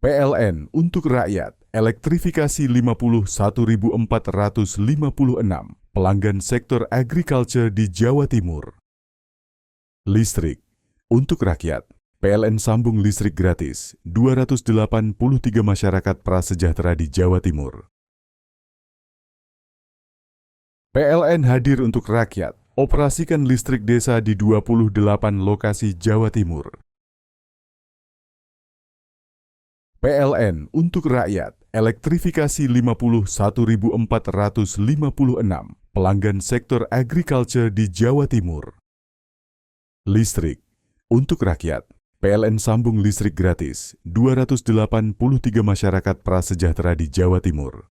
PLN untuk rakyat, elektrifikasi 51.456 pelanggan sektor agriculture di Jawa Timur. Listrik untuk rakyat, PLN sambung listrik gratis 283 masyarakat prasejahtera di Jawa Timur. PLN hadir untuk rakyat, operasikan listrik desa di 28 lokasi Jawa Timur. PLN untuk rakyat, elektrifikasi 51.456 pelanggan sektor agriculture di Jawa Timur. Listrik untuk rakyat, PLN sambung listrik gratis 283 masyarakat prasejahtera di Jawa Timur.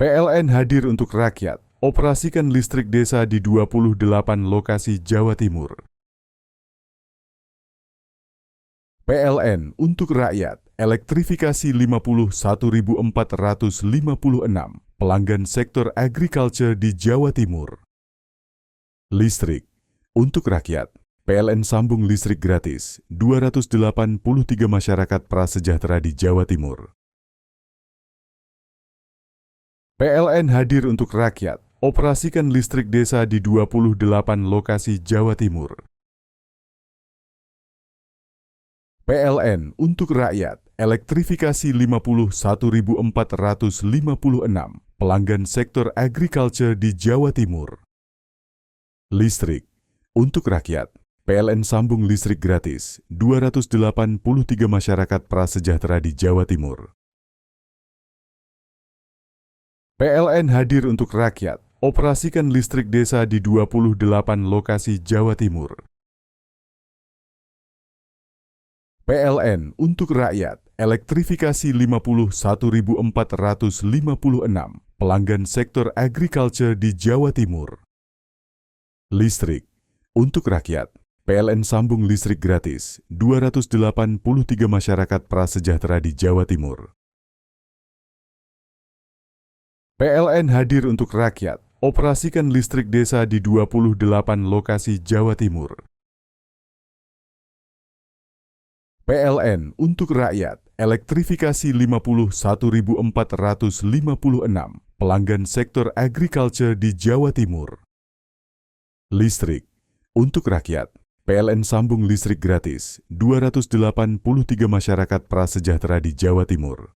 PLN hadir untuk rakyat, operasikan listrik desa di 28 lokasi Jawa Timur. PLN untuk rakyat, elektrifikasi 51.456 pelanggan sektor agriculture di Jawa Timur. Listrik untuk rakyat, PLN sambung listrik gratis 283 masyarakat prasejahtera di Jawa Timur. PLN hadir untuk rakyat, operasikan listrik desa di 28 lokasi Jawa Timur. PLN untuk rakyat, elektrifikasi 51.456 pelanggan sektor agriculture di Jawa Timur. Listrik untuk rakyat, PLN sambung listrik gratis 283 masyarakat prasejahtera di Jawa Timur. PLN hadir untuk rakyat, operasikan listrik desa di 28 lokasi Jawa Timur. PLN untuk rakyat, elektrifikasi 51.456 pelanggan sektor agriculture di Jawa Timur. Listrik untuk rakyat, PLN sambung listrik gratis 283 masyarakat prasejahtera di Jawa Timur. PLN hadir untuk rakyat, operasikan listrik desa di 28 lokasi Jawa Timur. PLN untuk rakyat, elektrifikasi 51.456 pelanggan sektor agriculture di Jawa Timur. Listrik untuk rakyat, PLN sambung listrik gratis 283 masyarakat prasejahtera di Jawa Timur.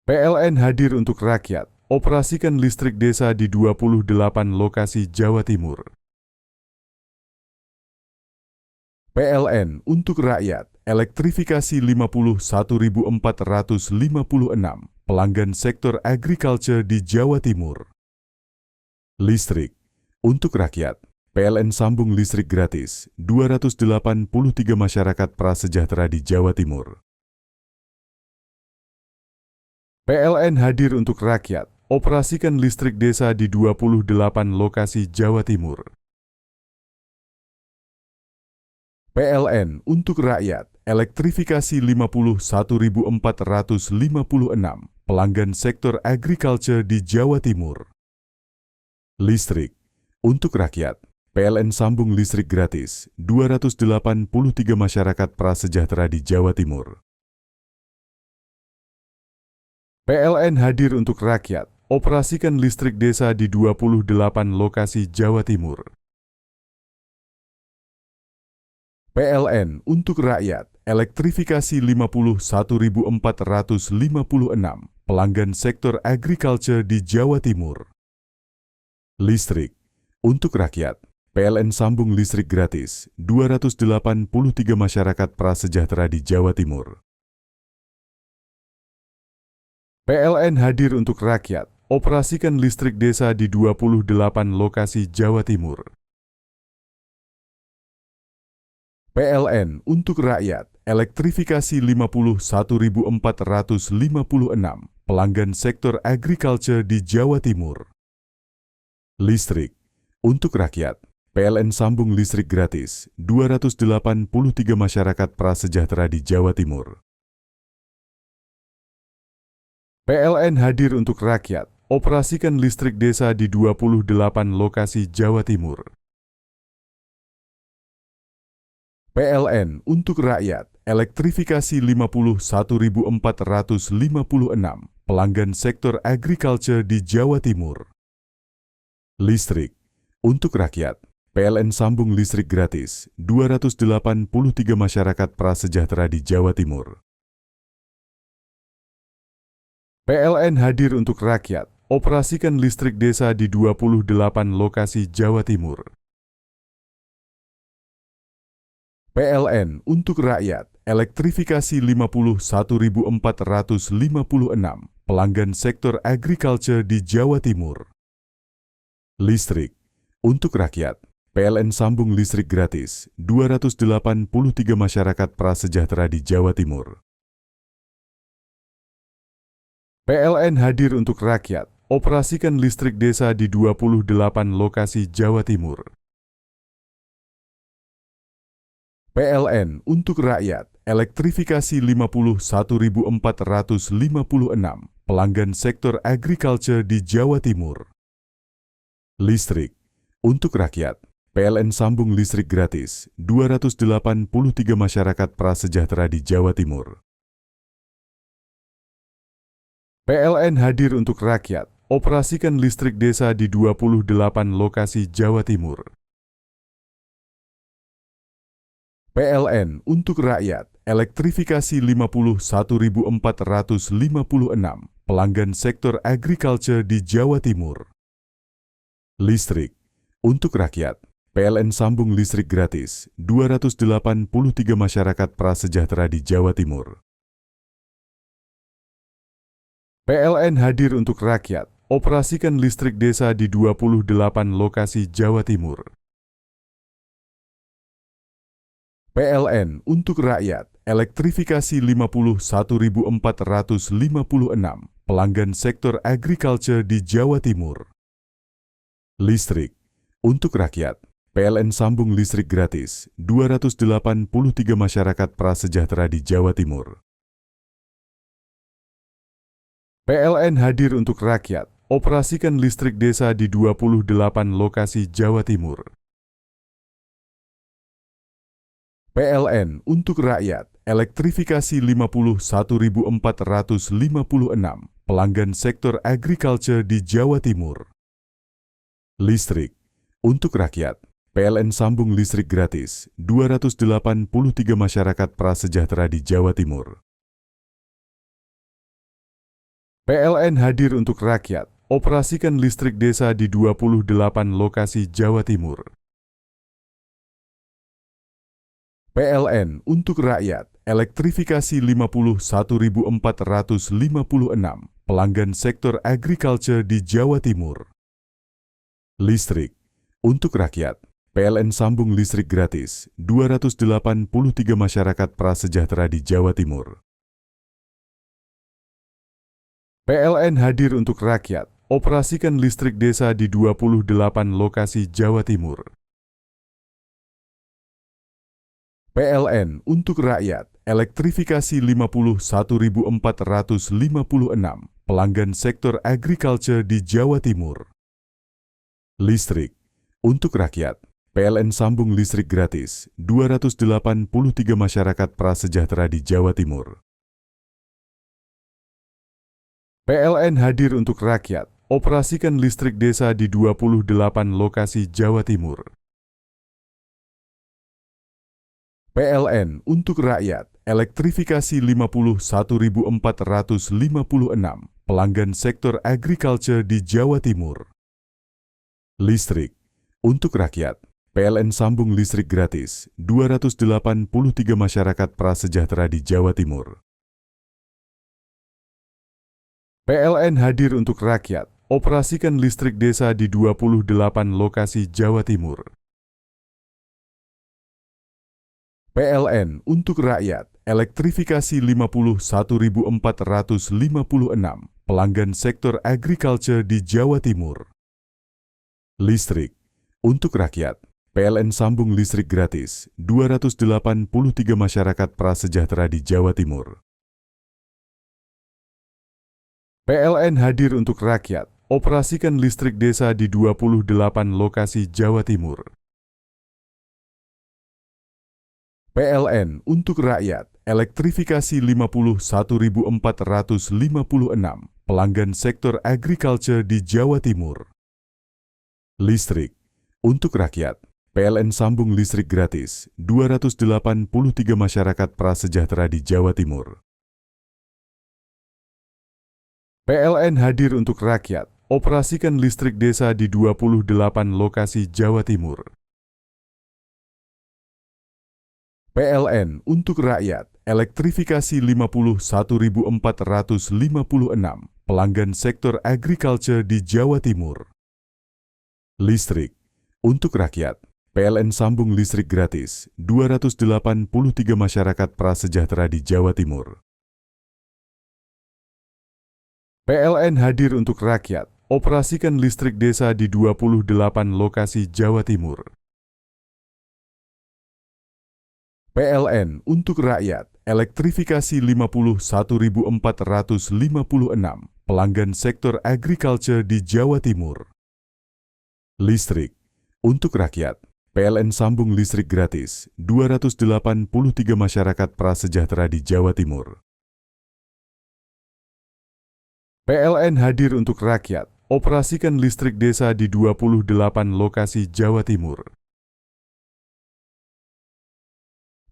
PLN hadir untuk rakyat, operasikan listrik desa di 28 lokasi Jawa Timur. PLN untuk rakyat, elektrifikasi 51.456 pelanggan sektor agriculture di Jawa Timur. Listrik untuk rakyat, PLN sambung listrik gratis 283 masyarakat prasejahtera di Jawa Timur. PLN hadir untuk rakyat, operasikan listrik desa di 28 lokasi Jawa Timur. PLN untuk rakyat, elektrifikasi 51.456 pelanggan sektor agriculture di Jawa Timur. Listrik untuk rakyat, PLN sambung listrik gratis 283 masyarakat prasejahtera di Jawa Timur. PLN hadir untuk rakyat, operasikan listrik desa di 28 lokasi Jawa Timur. PLN untuk rakyat, elektrifikasi 51.456 pelanggan sektor agriculture di Jawa Timur. Listrik untuk rakyat, PLN sambung listrik gratis 283 masyarakat prasejahtera di Jawa Timur. PLN hadir untuk rakyat, operasikan listrik desa di 28 lokasi Jawa Timur. PLN untuk rakyat, elektrifikasi 51.456 pelanggan sektor agriculture di Jawa Timur. Listrik untuk rakyat, PLN sambung listrik gratis 283 masyarakat prasejahtera di Jawa Timur. PLN hadir untuk rakyat, operasikan listrik desa di 28 lokasi Jawa Timur. PLN untuk rakyat, elektrifikasi 51.456 pelanggan sektor agriculture di Jawa Timur. Listrik untuk rakyat, PLN sambung listrik gratis 283 masyarakat prasejahtera di Jawa Timur. PLN hadir untuk rakyat, operasikan listrik desa di 28 lokasi Jawa Timur. PLN untuk rakyat, elektrifikasi 51.456 pelanggan sektor agriculture di Jawa Timur. Listrik untuk rakyat, PLN sambung listrik gratis 283 masyarakat prasejahtera di Jawa Timur. PLN hadir untuk rakyat, operasikan listrik desa di 28 lokasi Jawa Timur. PLN untuk rakyat, elektrifikasi 51.456 pelanggan sektor agriculture di Jawa Timur. Listrik untuk rakyat, PLN sambung listrik gratis 283 masyarakat prasejahtera di Jawa Timur. PLN hadir untuk rakyat, operasikan listrik desa di 28 lokasi Jawa Timur. PLN untuk rakyat, elektrifikasi 51.456 pelanggan sektor agriculture di Jawa Timur. Listrik untuk rakyat, PLN sambung listrik gratis 283 masyarakat prasejahtera di Jawa Timur. PLN hadir untuk rakyat, operasikan listrik desa di 28 lokasi Jawa Timur. PLN untuk rakyat, elektrifikasi 51.456 pelanggan sektor agriculture di Jawa Timur. Listrik untuk rakyat, PLN sambung listrik gratis 283 masyarakat prasejahtera di Jawa Timur. PLN hadir untuk rakyat, operasikan listrik desa di 28 lokasi Jawa Timur. PLN untuk rakyat, elektrifikasi 51.456 pelanggan sektor agriculture di Jawa Timur. Listrik untuk rakyat, PLN sambung listrik gratis 283 masyarakat prasejahtera di Jawa Timur. PLN hadir untuk rakyat, operasikan listrik desa di 28 lokasi Jawa Timur. PLN untuk rakyat, elektrifikasi 51.456 pelanggan sektor agriculture di Jawa Timur. Listrik untuk rakyat, PLN sambung listrik gratis 283 masyarakat prasejahtera di Jawa Timur. PLN hadir untuk rakyat, operasikan listrik desa di 28 lokasi Jawa Timur. PLN untuk rakyat, elektrifikasi 51.456 pelanggan sektor agriculture di Jawa Timur. Listrik untuk rakyat, PLN sambung listrik gratis 283 masyarakat prasejahtera di Jawa Timur. PLN hadir untuk rakyat, operasikan listrik desa di 28 lokasi Jawa Timur. PLN untuk rakyat, elektrifikasi 51.456 pelanggan sektor agriculture di Jawa Timur. Listrik untuk rakyat, PLN sambung listrik gratis 283 masyarakat prasejahtera di Jawa Timur. PLN hadir untuk rakyat, operasikan listrik desa di 28 lokasi Jawa Timur. PLN untuk rakyat, elektrifikasi 51.456 pelanggan sektor agriculture di Jawa Timur. Listrik untuk rakyat, PLN sambung listrik gratis 283 masyarakat prasejahtera di Jawa Timur. PLN hadir untuk rakyat, operasikan listrik desa di 28 lokasi Jawa Timur. PLN untuk rakyat, elektrifikasi 51.456 pelanggan sektor agriculture di Jawa Timur. Listrik untuk rakyat, PLN sambung listrik gratis 283 masyarakat prasejahtera di Jawa Timur. PLN hadir untuk rakyat, operasikan listrik desa di 28 lokasi Jawa Timur. PLN untuk rakyat, elektrifikasi 51.456 pelanggan sektor agriculture di Jawa Timur. Listrik untuk rakyat, PLN sambung listrik gratis 283 masyarakat prasejahtera di Jawa Timur. PLN hadir untuk rakyat, operasikan listrik desa di 28 lokasi Jawa Timur. PLN untuk rakyat, elektrifikasi 51.456 pelanggan sektor agriculture di Jawa Timur. Listrik untuk rakyat, PLN sambung listrik gratis 283 masyarakat prasejahtera di Jawa Timur. PLN hadir untuk rakyat, operasikan listrik desa di 28 lokasi Jawa Timur.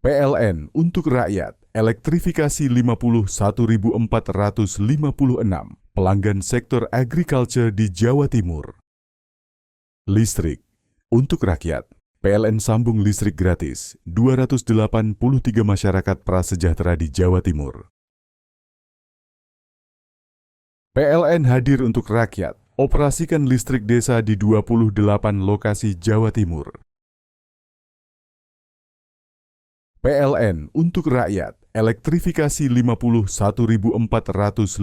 PLN untuk rakyat, elektrifikasi 51.456 pelanggan sektor agriculture di Jawa Timur. Listrik untuk rakyat, PLN sambung listrik gratis 283 masyarakat prasejahtera di Jawa Timur. PLN hadir untuk rakyat, operasikan listrik desa di 28 lokasi Jawa Timur. PLN untuk rakyat, elektrifikasi 51.456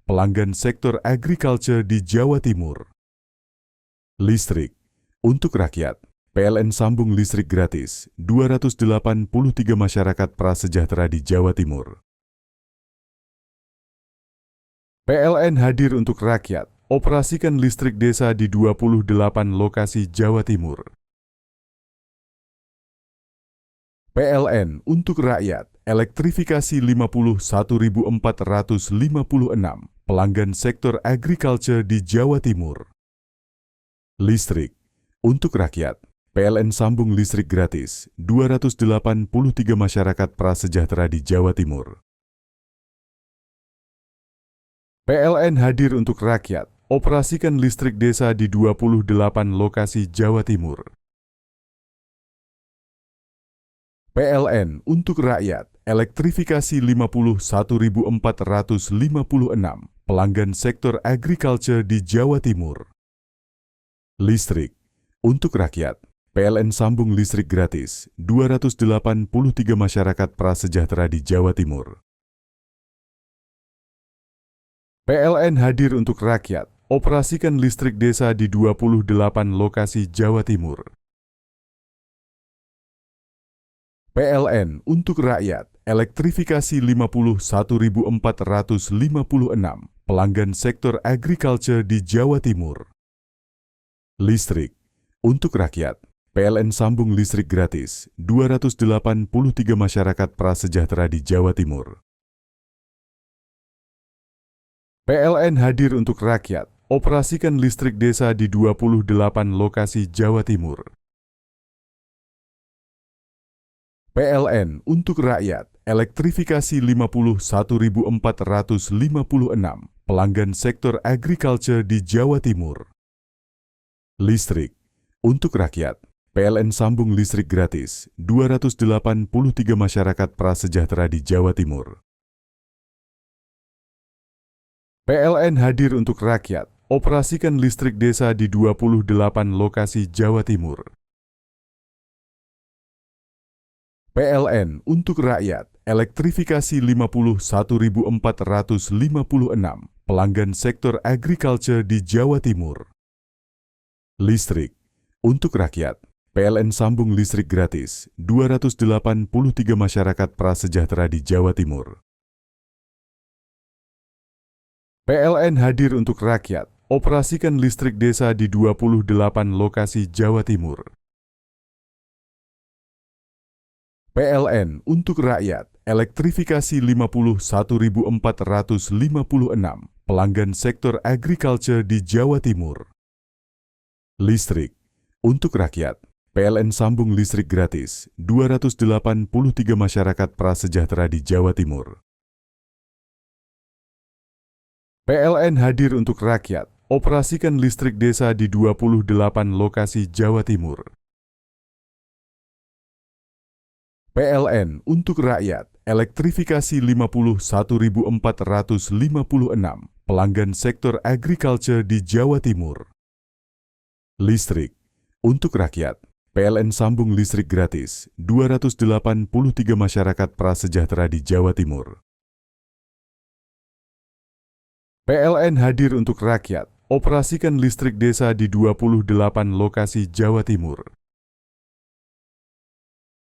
pelanggan sektor agriculture di Jawa Timur. Listrik untuk rakyat, PLN sambung listrik gratis 283 masyarakat prasejahtera di Jawa Timur. PLN hadir untuk rakyat, operasikan listrik desa di 28 lokasi Jawa Timur. PLN untuk rakyat, elektrifikasi 51.456 pelanggan sektor agriculture di Jawa Timur. Listrik untuk rakyat, PLN sambung listrik gratis 283 masyarakat prasejahtera di Jawa Timur. PLN hadir untuk rakyat, operasikan listrik desa di 28 lokasi Jawa Timur. PLN untuk rakyat, elektrifikasi 51.456 pelanggan sektor agriculture di Jawa Timur. Listrik untuk rakyat, PLN sambung listrik gratis 283 masyarakat prasejahtera di Jawa Timur. PLN hadir untuk rakyat, operasikan listrik desa di 28 lokasi Jawa Timur. PLN untuk rakyat, elektrifikasi 51.456 pelanggan sektor agriculture di Jawa Timur. Listrik untuk rakyat, PLN sambung listrik gratis 283 masyarakat prasejahtera di Jawa Timur. PLN hadir untuk rakyat, operasikan listrik desa di 28 lokasi Jawa Timur. PLN untuk rakyat, elektrifikasi 51.456 pelanggan sektor agriculture di Jawa Timur. Listrik untuk rakyat, PLN sambung listrik gratis 283 masyarakat prasejahtera di Jawa Timur. PLN hadir untuk rakyat, operasikan listrik desa di 28 lokasi Jawa Timur. PLN untuk rakyat, elektrifikasi 51.456 pelanggan sektor agriculture di Jawa Timur. Listrik untuk rakyat, PLN sambung listrik gratis 283 masyarakat prasejahtera di Jawa Timur. PLN hadir untuk rakyat, operasikan listrik desa di 28 lokasi Jawa Timur. PLN untuk rakyat, elektrifikasi 51.456 pelanggan sektor agriculture di Jawa Timur. Listrik untuk rakyat, PLN sambung listrik gratis 283 masyarakat prasejahtera di Jawa Timur. PLN hadir untuk rakyat, operasikan listrik desa di 28 lokasi Jawa Timur. PLN untuk rakyat, elektrifikasi 51.456 pelanggan sektor agriculture di Jawa Timur. Listrik untuk rakyat, PLN sambung listrik gratis 283 masyarakat prasejahtera di Jawa Timur. PLN hadir untuk rakyat, operasikan listrik desa di 28 lokasi Jawa Timur.